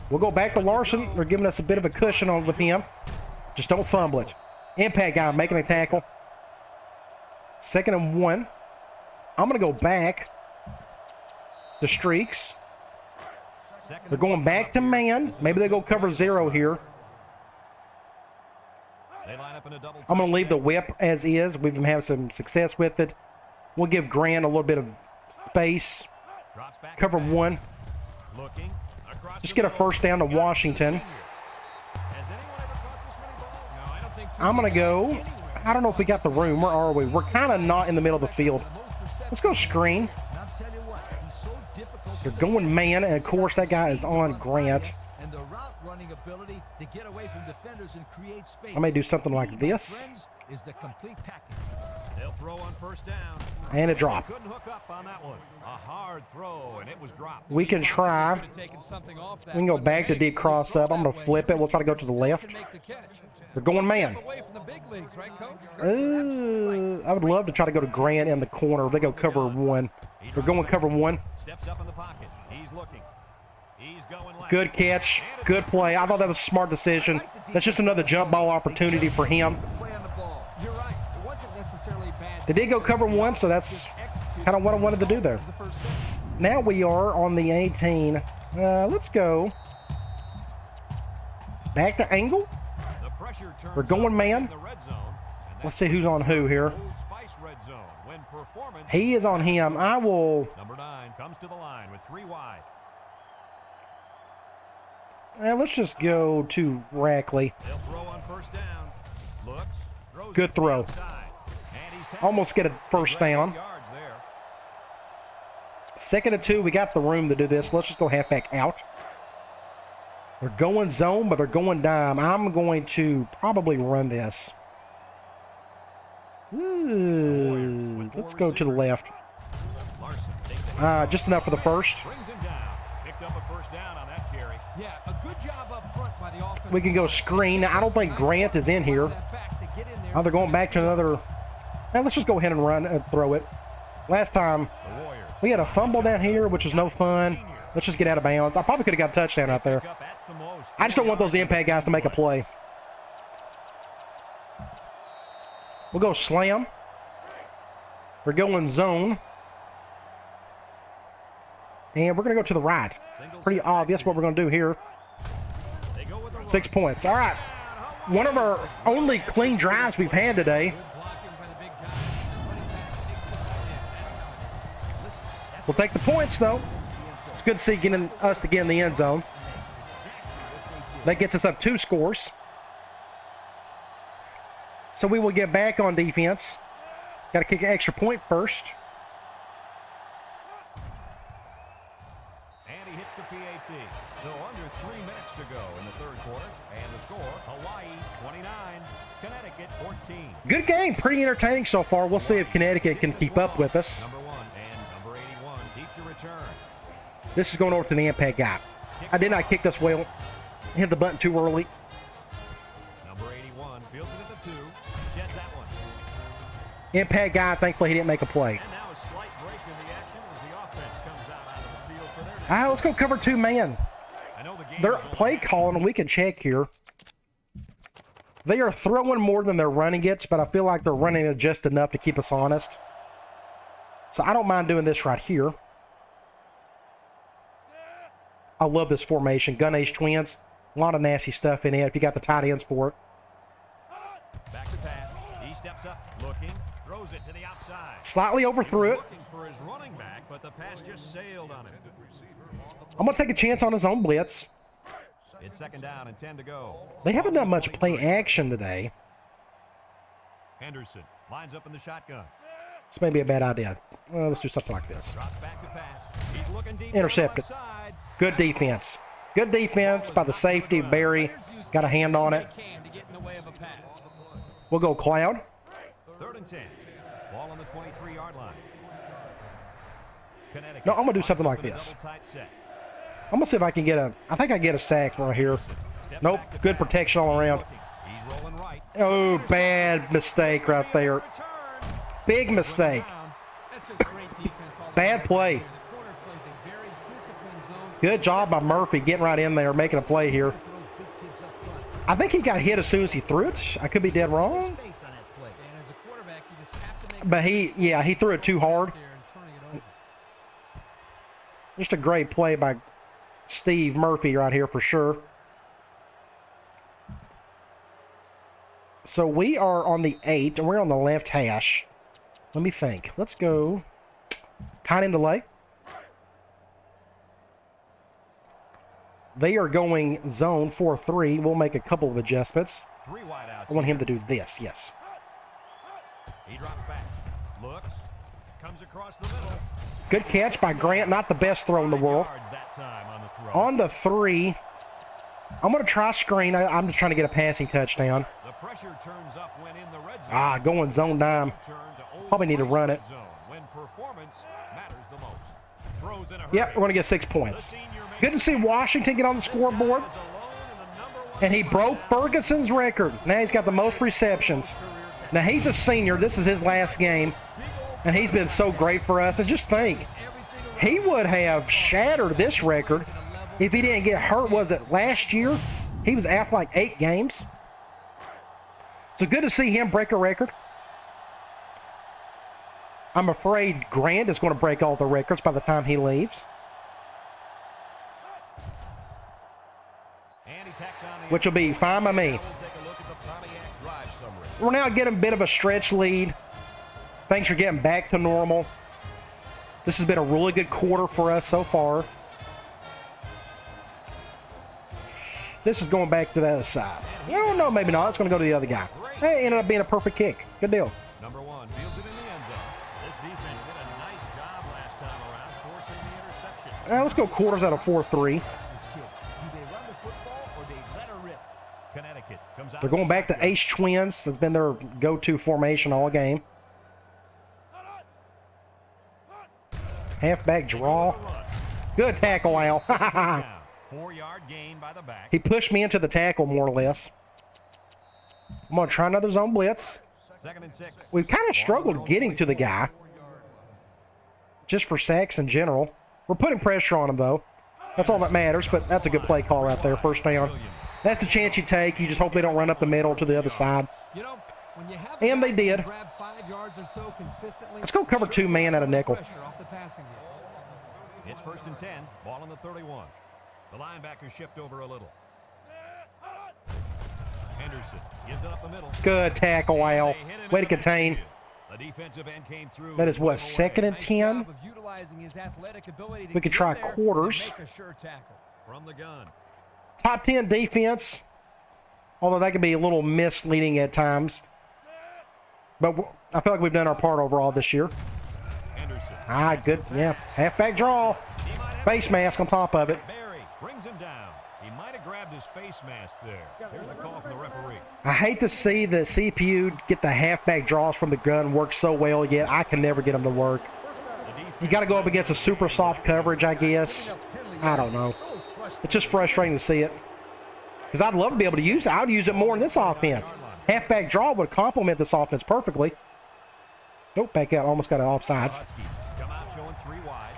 We'll go back to Larson. They're giving us a bit of a cushion on with him. Just don't fumble it. Impact guy making a tackle. 2nd and 1. I'm going to go back to streaks. They're going back to man. Maybe they go cover 0 here. I'm going to leave the whip as is. We've been having some success with it. We'll give Grant a little bit of space. Cover 1. Just get a first down to Washington. I'm going to go. I don't know if we got the room. Where are we? We're kind of not in the middle of the field. Let's go screen. They're going man, and of course that guy is on Grant. I may do something like this. They'll throw on 1st down. And a drop. Couldn't hook up on that one. A hard throw, and it was dropped. We can try. We can go back to deep cross up. I'm going to flip it. We'll try to go to the left. They're going man. I would love to try to go to Grant in the corner. They go cover 1. They're going cover 1. Steps up in the pocket. He's looking. He's going left. Good catch. Good play. I thought that was a smart decision. That's just another jump ball opportunity for him. You're right. It wasn't necessarily bad. They did go cover 1, so that's kind of what I wanted to do there. Now we are on the 18. Let's go back to angle. We're going man. Let's see who's on who here. He is on him. I will. Number 9 comes to the line with 3 wide. Let's just go to Rackley. They'll throw on 1st down. Looks, throws Good throw. Almost get a first down. 2nd and 2. We got the room to do this. Let's just go halfback out. They're going zone, but they're going dime. I'm going to probably run this. Ooh, let's go to the left. Just enough for the first. We can go screen. I don't think Grant is in here. Now they're going back to another. Now let's just go ahead and run and throw it. Last time we had a fumble down here, which was no fun. Let's just get out of bounds. I probably could have got a touchdown out there. I just don't want those impact guys to make a play. We'll go slam. We're going zone. And we're going to go to the right. Pretty obvious what we're going to do here. 6 points. All right. One of our only clean drives we've had today. We'll take the points, though. It's good to see us to get in the end zone. That gets us up 2 scores. So we will get back on defense. Got to kick an extra point first. And he hits the PAT. So under 3 minutes to go in the 3rd quarter. And the score, Hawaii 29, Connecticut 14. Good game. Pretty entertaining so far. We'll see if Connecticut can keep up with us. Number 1 and number 81 deep to return. This is going over to the impact guy. I did not kick this well. Hit the button too early. Number 81 fields it at the 2. Jets that one. Impact guy, thankfully he didn't make a play. And now a slight break in the action as the offense comes out of the field for their Let's go cover 2 man. I know the game They're play calling, and we can check here. They are throwing more than they're running it, but I feel like they're running it just enough to keep us honest. So I don't mind doing this right here. I love this formation. Gun Age Twins. A lot of nasty stuff in it if you got the tight ends for it. back to pass. He steps up, looking, throws it to the outside. Slightly overthrew it. Looking for his running back, but the pass just sailed on him. I'm going to take a chance on his own blitz. It's 2nd down and 10 to go. They haven't done much play action today. Henderson lines up in the shotgun. This may be a bad idea. Let's do something like this. Drops back to pass. He's looking deep. Intercepted. Side. Good defense. Good defense by the safety. Barry got a hand on it. We'll go Cloud. 3rd and 10. Ball on the 23-yard line. Connecticut. No, I'm going to do something like this. I'm going to see if I can get a... I think I get a sack right here. Nope. Good protection all around. He's rolling right. Oh, bad mistake right there. Big mistake. Bad play. Good job by Murphy getting right in there, making a play here. I think he got hit as soon as he threw it. I could be dead wrong. But he threw it too hard. Just a great play by Steve Murphy right here for sure. So we are on the 8, and we're on the left hash. Let me think. Let's go tight end delay. They are going zone 4-3. We'll make a couple of adjustments. 3 wide outs. I want him to do this, yes. He drops back. Looks. Comes across the middle. Good catch by Grant. Not the best throw in the world. That time on the throw. On the 3. I'm going to try screen. I'm just trying to get a passing touchdown. The pressure turns up when in the red zone. Going zone dime. Probably need to run it. When performance matters the most. Throws in a hurry. Yep, we're going to get 6 points. Good to see Washington get on the scoreboard. And he broke Ferguson's record. Now he's got the most receptions. Now he's a senior. This is his last game. And he's been so great for us. And just think, he would have shattered this record if he didn't get hurt. Was it last year? He was out for like 8 games. So good to see him break a record. I'm afraid Grant is going to break all the records by the time he leaves. Which will be fine by me. We're now getting a bit of a stretch lead. Things are getting back to normal. This has been a really good quarter for us so far. This is going back to the other side. No, maybe not. It's going to go to the other guy. Hey, it ended up being a perfect kick. Good deal. Number 1 fields it in the end zone. This defense did a nice job last time around, forcing the interception. Let's go quarters out of 4-3. Connecticut comes out. They're going back to Ace Twins. That's been their go-to formation all game. Halfback draw. Good tackle, Al. 4-yard gain by the back. He pushed me into the tackle, more or less. I'm going to try another zone blitz. 2nd and 6. We've kind of struggled getting to the guy. Just for sacks in general. We're putting pressure on him, though. That's all that matters, but that's a good play call right there. First down. That's the chance you take. You just hope they don't run up the middle to the other side. And they did. Let's go cover 2 man out of nickel. It's 1st and 10. Ball on the 31. The linebackers shift over a little. Henderson gives it up the middle. Good tackle, Al. Way to contain. The defensive end came through. That is what, 2nd and 10? We could try quarters. From the gun. Top 10 defense. Although that can be a little misleading at times. But I feel like we've done our part overall this year. Henderson. Good. Yeah. Halfback draw. Face mask on top of it. Barry brings him down. He might have grabbed his face mask there. Here's the call from the referee. I hate to see the CPU get the halfback draws from the gun work so well, yet I can never get them to work. You got to go up against a super soft coverage, I guess. I don't know. It's just frustrating to see it. Because I'd love to be able to use it. I would use it more in this offense. Halfback draw would complement this offense perfectly. Nope, back out. Almost got it offsides. Come out showing 3 wide.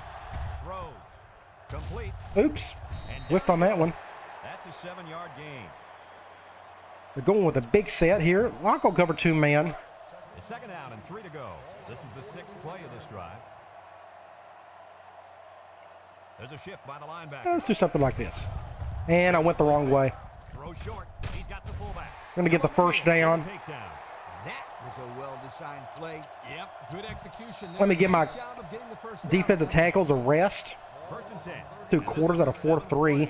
Throw. Complete. Oops. Whiffed on that one. That's a 7-yard gain. They're going with a big set here. I'll go cover 2 man. It's 2nd down and 3 to go. This is the 6th play of this drive. There's a shift by the linebacker. Let's do something like this. And I went the wrong way. Throw short. He's got the fullback. Going to get the first down. That was a well-designed play. Yep, good execution there. Let me give my Nice job of getting the first down. defensive tackles a rest. 1st and 10. Do quarters out of 4-3.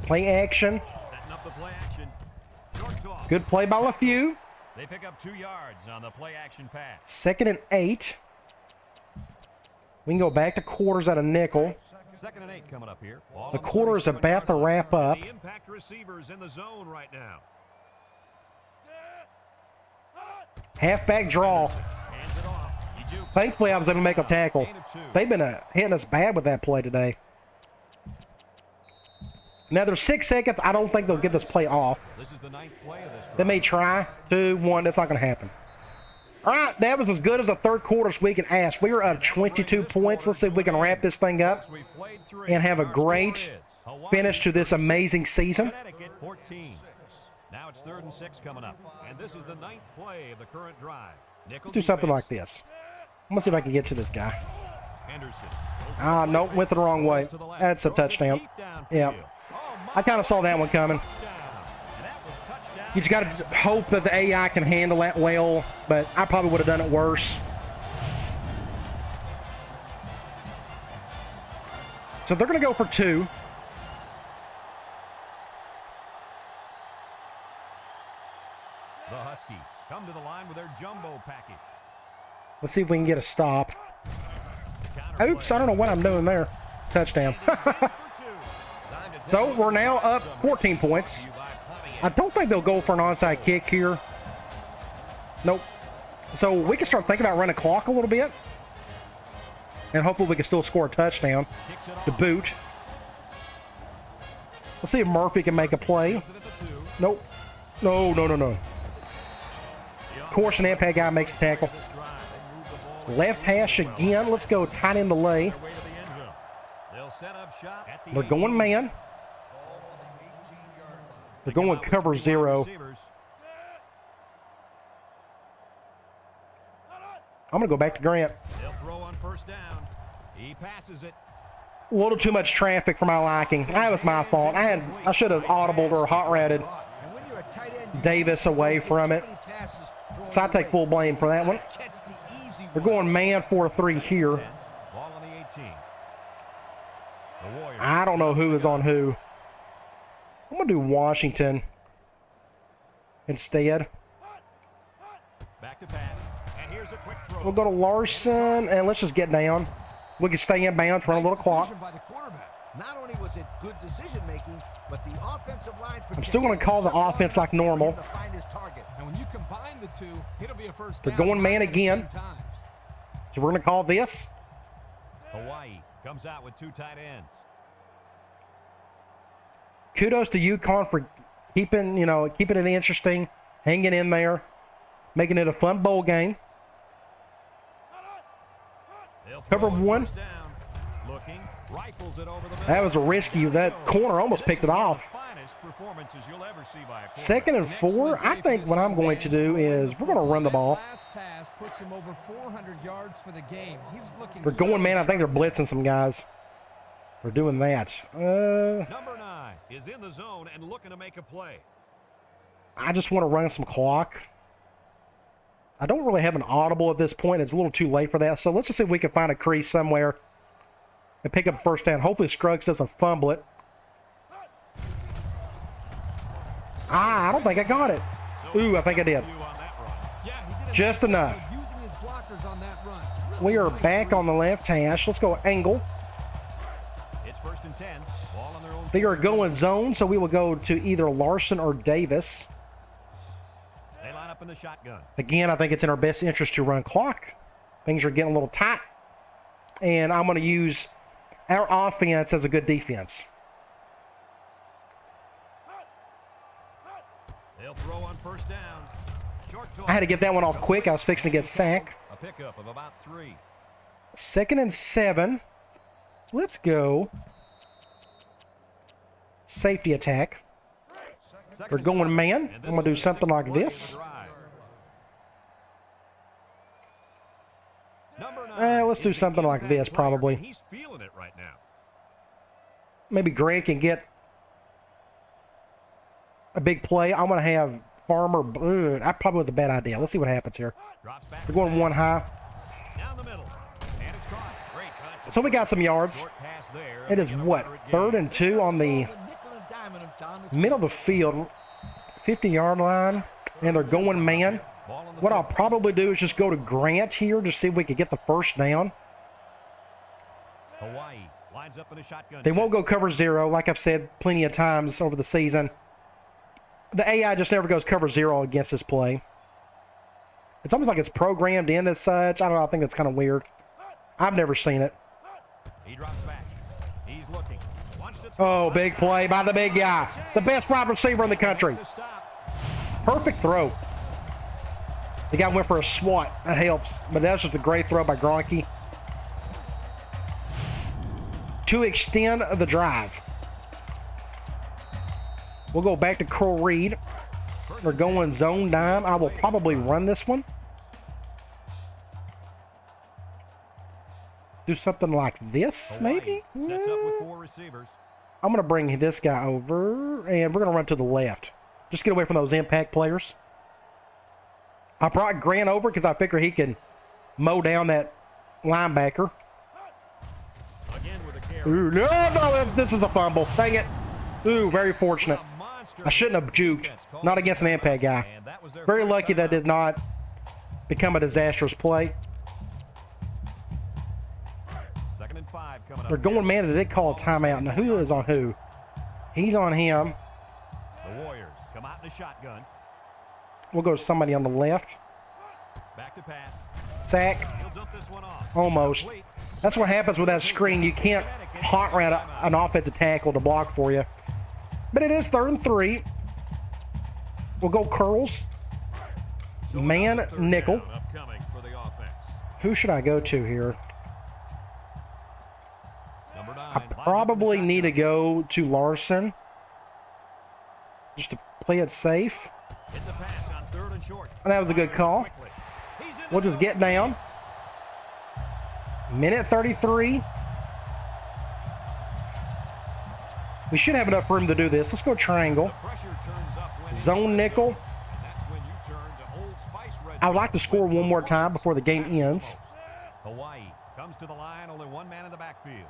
Play action. Setting up the play action. Short toss. Good play by LaFew. They pick up 2 yards on the play action pass. 2nd and 8. We can go back to quarters at a nickel. 2nd and 8 coming up here. The quarter is about to wrap up. The impact receivers in the zone right now. Halfback draw. Hands it off. He jukes. Thankfully, I was able to make a tackle. Gain of 2. They've been hitting us bad with that play today. Now, there's 6 seconds. I don't think they'll get this play off. This is the 9th play of this drive. They may try. 2, 1. That's not going to happen. All right, that was as good as a third quarter so we can ask. We are up 22 points. Let's see if we can wrap this thing up We played 3. and have a Our score great is Hawaii finish to this amazing season. Connecticut 14. Now it's 3rd and 6 coming up. And this is the 9th play of the current drive. Let's do something like this. I'm going to see if I can get to this guy. Henderson. Ah, nope, went the wrong way. That's a touchdown. Yeah. I kind of saw that one coming. You just got to hope that the AI can handle that well, but I probably would have done it worse. So they're going to go for 2. The Huskies come to the line with their jumbo package. Let's see if we can get a stop. Oops, I don't know what I'm doing there. Touchdown. So we're now up 14 points. I don't think they'll go for an onside kick here. Nope. So we can start thinking about running clock a little bit. And hopefully we can still score a touchdown to boot. Let's see if Murphy can make a play. Nope. No, no, no, no. Of course, an impact guy makes a tackle. Left hash again. Let's go tight end delay. They're going man. They're going cover 0. I'm going to go back to Grant. They'll throw on 1st down. He passes it. A little too much traffic for my liking. That was my fault. I should have audibled or hot ratted Davis away from it. So I take full blame for that one. They're going man 4-3 here. Ball on the 18. I don't know who is on who. I'm going to do Washington instead. Back to pass. And here's a quick throw. We'll go to Larson, and let's just get down. We can stay in bounds, run a little clock. By the quarterback. Not only was it good decision making, but the offensive line. I'm still going to call the offense like normal. And when you combine the two, it'll be a first They're down going man right at the again. same time. So we're going to call this. Hawaii comes out with 2 tight ends. Kudos to UConn for keeping it interesting, hanging in there, making it a fun bowl game. Cover 1. Looking, rifles it over the middle. That was a risky. That corner almost picked it off. Second and 4. I think what I'm going to do is we're going to run the ball. Last pass puts him over 400 yards for the game. He's looking. They're going, man. I think they're blitzing some guys. They're doing that. Number 9 is in the zone and looking to make a play. I just want to run some clock. I don't really have an audible at this point. It's a little too late for that. So let's just see if we can find a crease somewhere and pick up first down. Hopefully Scruggs doesn't fumble it. I don't think I got it. Ooh, I think I did. Just enough. We are back on the left hash. Let's go angle. It's 1st and 10. Ball on their own. They are going zone, so we will go to either Larson or Davis. They line up in the shotgun. Again, I think it's in our best interest to run clock. Things are getting a little tight. And I'm going to use our offense as a good defense. They'll throw on 1st down. Short I had to get that one off quick. I was fixing to get sacked. A pickup of about 3. 2nd and 7. Let's go. Safety attack. They're going man. I'm going to do something like this. Let's do something like this, probably. He's feeling it right now. Maybe Greg can get a big play. I'm going to have Farmer. That probably was a bad idea. Let's see what happens here. They're going 1 high. Down the middle. And it's caught. Great concept. So we got some yards. Short pass there. It is what? 3rd and 2 on the middle of the field. 50-yard line. And they're going man. What I'll probably do is just go to Grant here to see if we can get the first down. Hawaii lines up in a shotgun. They won't go cover 0, like I've said plenty of times over the season. The AI just never goes cover 0 against this play. It's almost like it's programmed in as such. I don't know. I think that's kind of weird. I've never seen it. He drops back. He's looking. Oh, big play by the big guy. The best wide receiver in the country. Perfect throw. The guy went for a swat. That helps. But that's just a great throw by Gronke to extend the drive. We'll go back to Curl Reed. We're going zone dime. I will probably run this one. Do something like this, maybe? Sets up with 4 receivers. I'm going to bring this guy over, and we're going to run to the left. Just get away from those impact players. I brought Grant over because I figure he can mow down that linebacker. Again with a carry. Ooh, no, this is a fumble. Dang it. Ooh, very fortunate. I shouldn't have juked. Not against an impact guy. Very lucky that did not become a disastrous play. Second and 5 coming up. They're going man. They did call a timeout. Now, who is on who? He's on him. The Warriors come out in a shotgun. We'll go to somebody on the left. Back to pass. Sack. He'll dump this one off. Almost. That's what happens with that screen. You can't hot route an offensive tackle to block for you. But it is 3rd and 3. We'll go curls. Man nickel. Upcoming for the offense. Who should I go to here? Number 9. I probably need to go to Larson. Just to play it safe. It's a pass on 3rd and short. And that was a good call. We'll just get down. Minute 33. We should have enough room to do this. Let's go triangle. Zone nickel. I would like to score one more time before the game ends. Hawaii comes to the line, only 1 man in the backfield.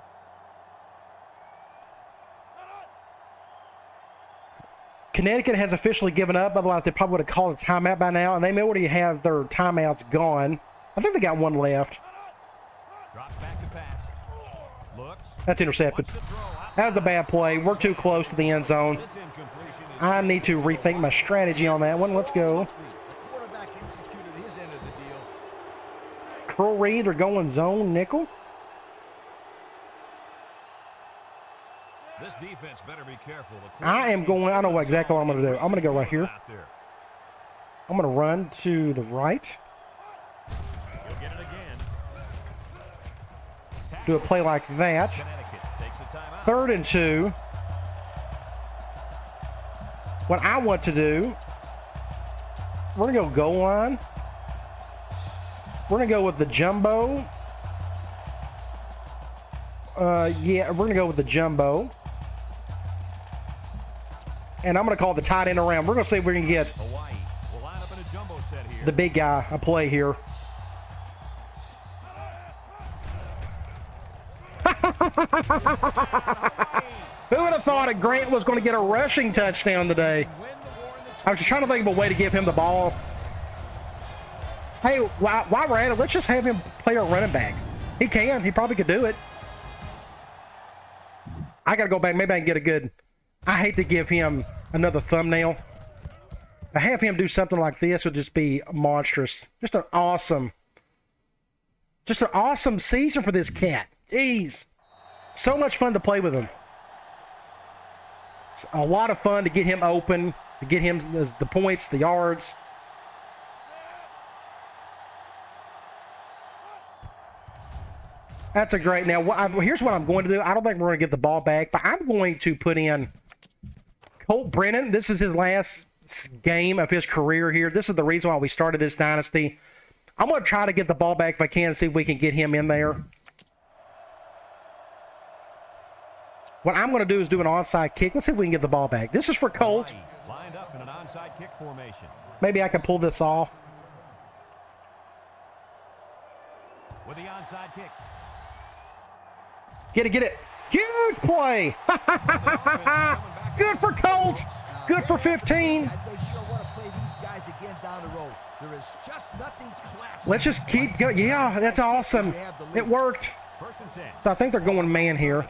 Connecticut has officially given up. Otherwise, they probably would have called a timeout by now, and they may already have their timeouts gone. I think they got one left. Drops back to pass. Looks. That's intercepted. That was a bad play. We're too close to the end zone. I need to rethink my strategy on that one. Let's go. Curl Reed are going zone nickel. This defense better be careful. I know exactly what I'm going to do. I'm going to go right here. I'm going to run to the right. You'll get it again. Do a play like that. Connecticut takes a timeout. 3rd and 2. What I want to do, we're going to go goal line. We're going to go with the jumbo. Yeah, we're going to go with the jumbo. And I'm going to call the tight end around. We're going to see if we can get Hawaii will line up in a jumbo set here. the big guy a play here. Who would have thought that Grant was going to get a rushing touchdown today? I was just trying to think of a way to give him the ball. Hey, while we're at it, let's just have him play our running back. He can. He probably could do it. I got to go back. Maybe I can get a good... I hate to give him another thumbnail. To have him do something like this would just be monstrous. Just an awesome season for this cat. Jeez. So much fun to play with him. It's a lot of fun to get him open, to get him the points, the yards. That's a great... Now, here's what I'm going to do. I don't think we're going to get the ball back, but I'm going to put in Colt Brennan. This is his last game of his career here. This is the reason why we started this dynasty. I'm going to try to get the ball back if I can and see if we can get him in there. What I'm going to do is do an onside kick. Let's see if we can get the ball back. This is for Colt. Lined up in an onside kick formation. Maybe I can pull this off. With the onside kick. Get it. Huge play. Good for Colt. Good for 15. Let's just keep going. Yeah, that's awesome. It worked. First and 10. So I think they're going man here.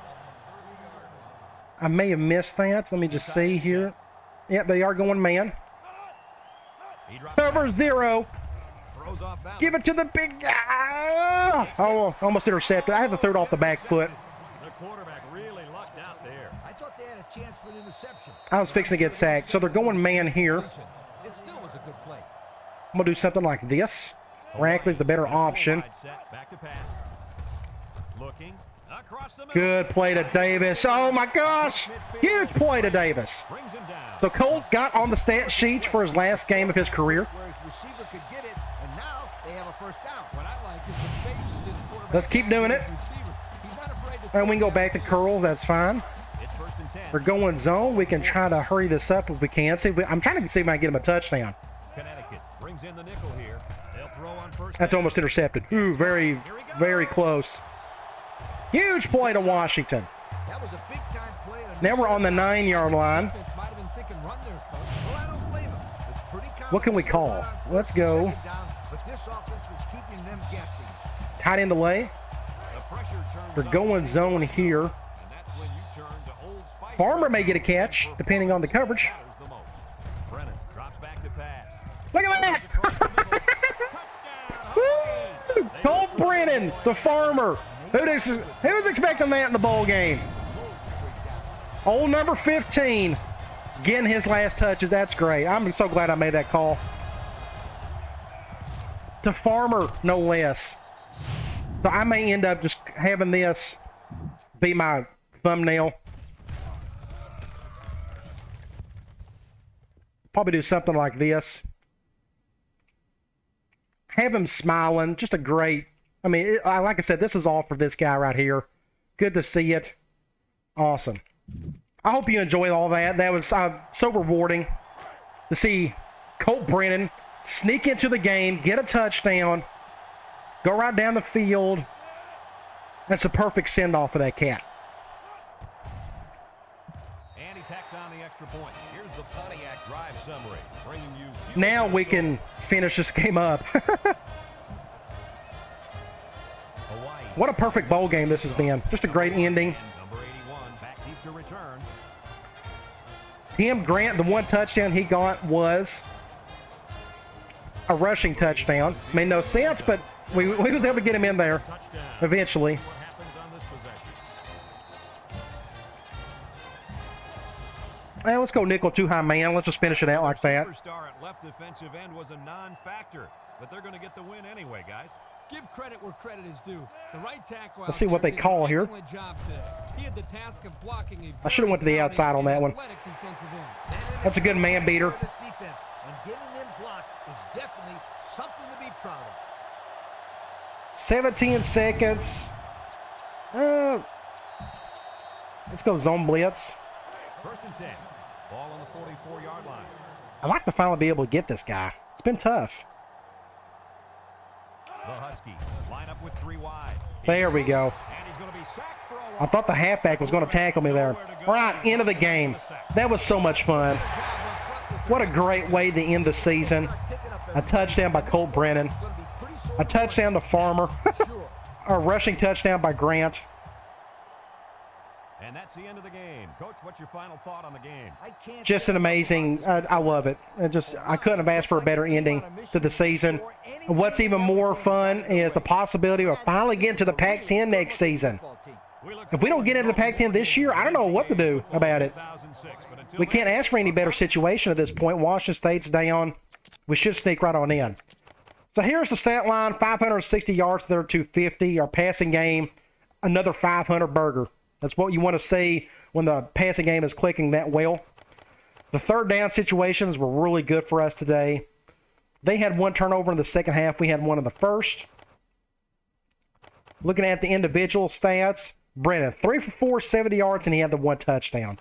I may have missed that. Let me just see here. Yep, they are going man. He drops Cover 0. throws off balance. Give it to the big guy. Oh, almost intercepted. I had to throw it off the back foot. The quarterback really lucked out there. I thought they had a chance for an interception. I was fixing to get sacked. So they're going man here. It still was a good play. I'm going to do something like this. Rankley's the better option. Wide set, back to pass. Looking across the middle. Good play to Davis. Oh, my gosh. Huge play to Davis. Brings him down. So Colt got on the stat sheet for his last game of his career. Where his receiver could get it, and now they have a first down. What I like is the faith that this quarterback Let's keep has doing in it. his receiver. He's not afraid to And throw we can go it back to down. curls. That's fine. It's first and 10. We're going zone. We can try to hurry this up if we can. I'm trying to see if I can get him a touchdown. Connecticut brings in the nickel here. They'll throw on first. That's down. almost intercepted. Ooh, very, very close. Huge play to Washington. That was a big-time play. Now we're on the 9-yard line. Defense might have been thinking run there, coach. Well, I don't blame him. It's pretty common What can we to slow call? down on Let's first go. and second down, but this offense is keeping them guessing. Tight end delay. The pressure turns We're up, going zone here. and that's when you turn to Old Spice. Farmer may get a catch, depending on the coverage. Matters the most. Brennan drops back to pass. Look at that! Across the middle. Touchdown. Woo! Colt Brennan, the farmer. Who was expecting that in the bowl game? Old number 15 getting his last touches. That's great. I'm so glad I made that call. To Farmer, no less. So I may end up just having this be my thumbnail. Probably do something like this. Have him smiling. Just a great... I mean, like I said, this is all for this guy right here. Good to see it. Awesome. I hope you enjoyed all that. That was so rewarding to see Colt Brennan sneak into the game, get a touchdown, go right down the field. That's a perfect send-off for that cat. And he tacks on the extra point. Here's the Pontiac drive summary, bringing you. Now we can finish this game up. Hawaii. What a perfect bowl game this has been. Just a great ending. Number 81 back deep to return. Tim Grant, the one touchdown he got was a rushing touchdown. Made no sense, but we was able to get him in there Touchdown. eventually. What happens on this possession? Well, let's go nickel too high man. Let's just finish it out like that. Superstar at left defensive end was a non-factor, but they're going to get the win anyway, guys. Give credit where credit is due. The right tackle. Let's see what they call here. Excellent job today. He had the task of blocking a I should have went to the outside on that one. athletic defensive end. That's a good man beater. This defense, and getting him blocked is definitely something to be proud of. 17 seconds. Let's go zone blitz. First and 10. Ball on the 44-yard line. I'd like to finally be able to get this guy. It's been tough. The Huskies line up with 3 wide. There we go. And he's going to be sacked for a I thought the halfback was going to tackle me there. All right, end of the game. That was so much fun. What a great way to end the season. A touchdown by Colt Brennan. A touchdown to Farmer. A rushing touchdown by Grant. And that's the end of the game. Coach, what's your final thought on the game? Just an amazing, I love it. I couldn't have asked for a better ending to the season. What's even more fun is the possibility of finally getting to the Pac-10 next season. If we don't get into the Pac-10 this year, I don't know what to do about it. We can't ask for any better situation at this point. Washington State's down. We should sneak right on in. So here's the stat line, 560 yards to their 250. Our passing game, another 500 burger. That's what you want to see when the passing game is clicking that well. The third down situations were really good for us today. They had one turnover in the second half. We had one in the first. Looking at the individual stats, Brennan, 3 for 4, 70 yards, and he had the one touchdown.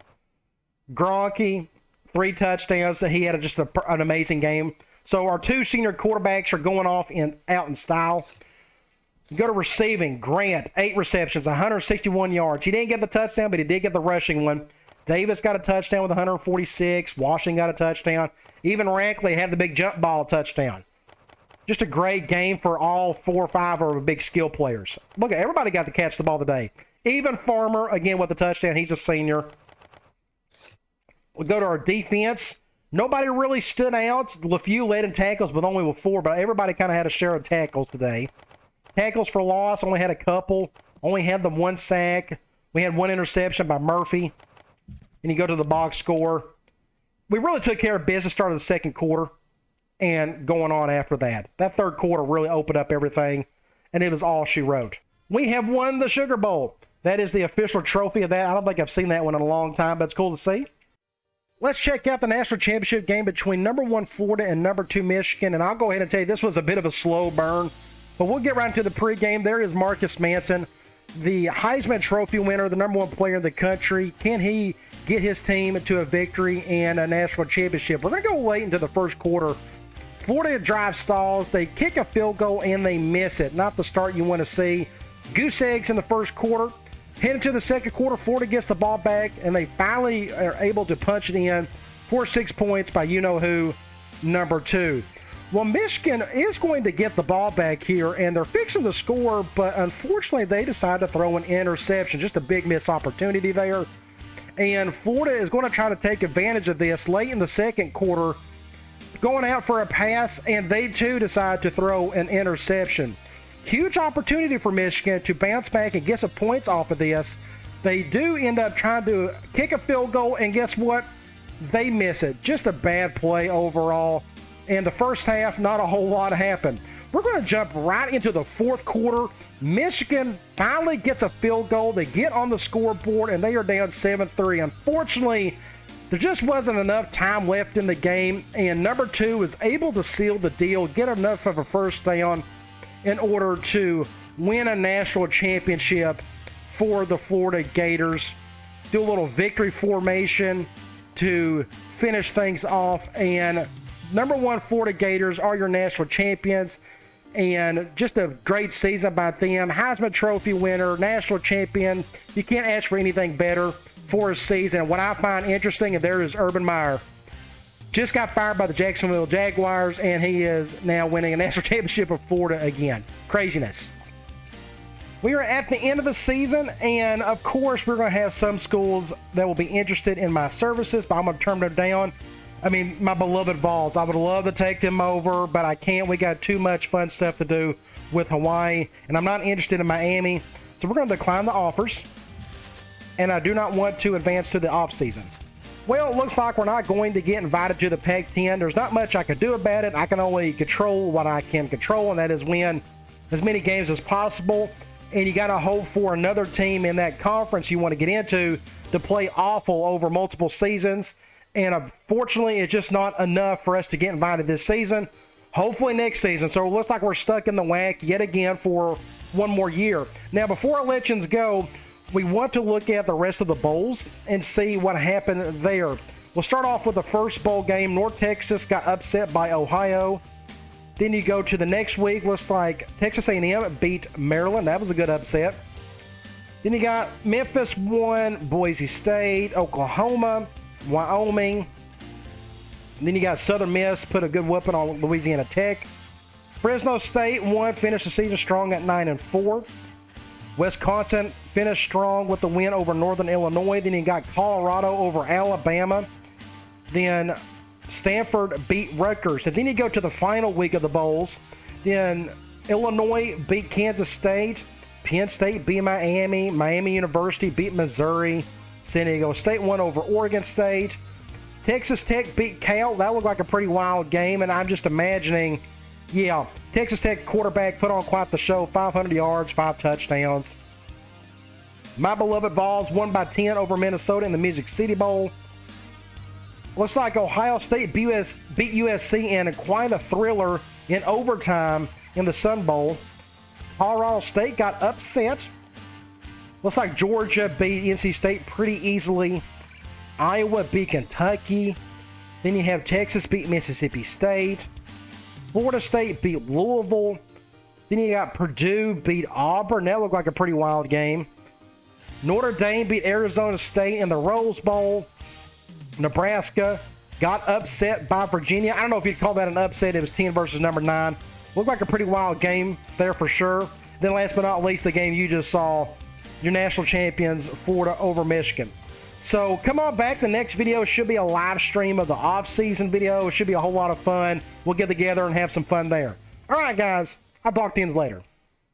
Gronke, 3 touchdowns. He had just an amazing game. So our 2 senior quarterbacks are going off out in style. Go to receiving. Grant, 8 receptions, 161 yards. He didn't get the touchdown, but he did get the rushing one. Davis got a touchdown with 146. Washington got a touchdown. Even Rankley had the big jump ball touchdown. Just a great game for all 4 or 5 of the big skill players. Look, everybody got to catch the ball today. Even Farmer, again, with a touchdown. He's a senior. We go to our defense. Nobody really stood out. LeFew led in tackles, but only with 4. But everybody kind of had a share of tackles today. Tackles for loss, only had a couple. Only had the 1 sack. We had 1 interception by Murphy. And you go to the box score. We really took care of business starting the second quarter and going on after that. That third quarter really opened up everything, and it was all she wrote. We have won the Sugar Bowl. That is the official trophy of that. I don't think I've seen that one in a long time, but it's cool to see. Let's check out the national championship game between number 1 Florida and number 2 Michigan. And I'll go ahead and tell you this was a bit of a slow burn, but we'll get right into the pregame. There is Marcus Manson, the Heisman Trophy winner, the number 1 player in the country. Can he get his team to a victory and a national championship? We're going to go late into the first quarter. Florida drive stalls. They kick a field goal and they miss it. Not the start you want to see. Goose eggs in the first quarter. Heading to the second quarter, Florida gets the ball back, and they finally are able to punch it in for 6 points by you-know-who, number 2. Well, Michigan is going to get the ball back here, and they're fixing to score, but unfortunately they decide to throw an interception. Just a big missed opportunity there. And Florida is going to try to take advantage of this late in the second quarter, going out for a pass, and they too decide to throw an interception. Huge opportunity for Michigan to bounce back and get some points off of this. They do end up trying to kick a field goal, and guess what? They miss it. Just a bad play overall. In the first half, not a whole lot happened. We're going to jump right into the fourth quarter. Michigan finally gets a field goal. They get on the scoreboard, and they are down 7-3. Unfortunately, there just wasn't enough time left in the game, and number 2 was able to seal the deal, get enough of a first down in order to win a national championship for the Florida Gators. Do a little victory formation to finish things off, and number 1 Florida Gators are your national champions, and just a great season by them. Heisman Trophy winner, national champion. You can't ask for anything better for a season. What I find interesting, and there is Urban Meyer. Just got fired by the Jacksonville Jaguars, and he is now winning a national championship of Florida again. Craziness. We are at the end of the season, and of course, we're going to have some schools that will be interested in my services, but I'm going to turn them down. I mean, my beloved Vols. I would love to take them over, but I can't. We got too much fun stuff to do with Hawaii, and I'm not interested in Miami. So we're going to decline the offers, and I do not want to advance to the offseason. Well, it looks like we're not going to get invited to the Pac-10. There's not much I can do about it. I can only control what I can control, and that is win as many games as possible. And you got to hope for another team in that conference you want to get into to play awful over multiple seasons. And unfortunately, it's just not enough for us to get invited this season. Hopefully next season. So it looks like we're stuck in the WAC yet again for one more year. Now, before elections go, we want to look at the rest of the bowls and see what happened there. We'll start off with the first bowl game. North Texas got upset by Ohio. Then you go to the next week. Looks like Texas A&M beat Maryland. That was a good upset. Then you got Memphis won, Boise State, Oklahoma, Wyoming. And then you got Southern Miss put a good whooping on Louisiana Tech. Fresno State won, finished the season strong at 9-4. Wisconsin finished strong with the win over Northern Illinois. Then you got Colorado over Alabama. Then Stanford beat Rutgers. And then you go to the final week of the bowls. Then Illinois beat Kansas State. Penn State beat Miami. Miami University beat Missouri. San Diego State won over Oregon State. Texas Tech beat Cal. That looked like a pretty wild game, and I'm just imagining, yeah, Texas Tech quarterback put on quite the show. 500 yards, 5 touchdowns. My beloved Vols won by 10 over Minnesota in the Music City Bowl. Looks like Ohio State beat USC in quite a thriller in overtime in the Sun Bowl. Colorado State got upset. Looks like Georgia beat NC State pretty easily. Iowa beat Kentucky. Then you have Texas beat Mississippi State. Florida State beat Louisville. Then you got Purdue beat Auburn. That looked like a pretty wild game. Notre Dame beat Arizona State in the Rose Bowl. Nebraska got upset by Virginia. I don't know if you'd call that an upset. It was 10 versus number 9. Looked like a pretty wild game there for sure. Then last but not least, the game you just saw, your national champions, Florida over Michigan. So come on back. The next video should be a live stream of the off-season video. It should be a whole lot of fun. We'll get together and have some fun there. All right, guys. I'll talk to you later.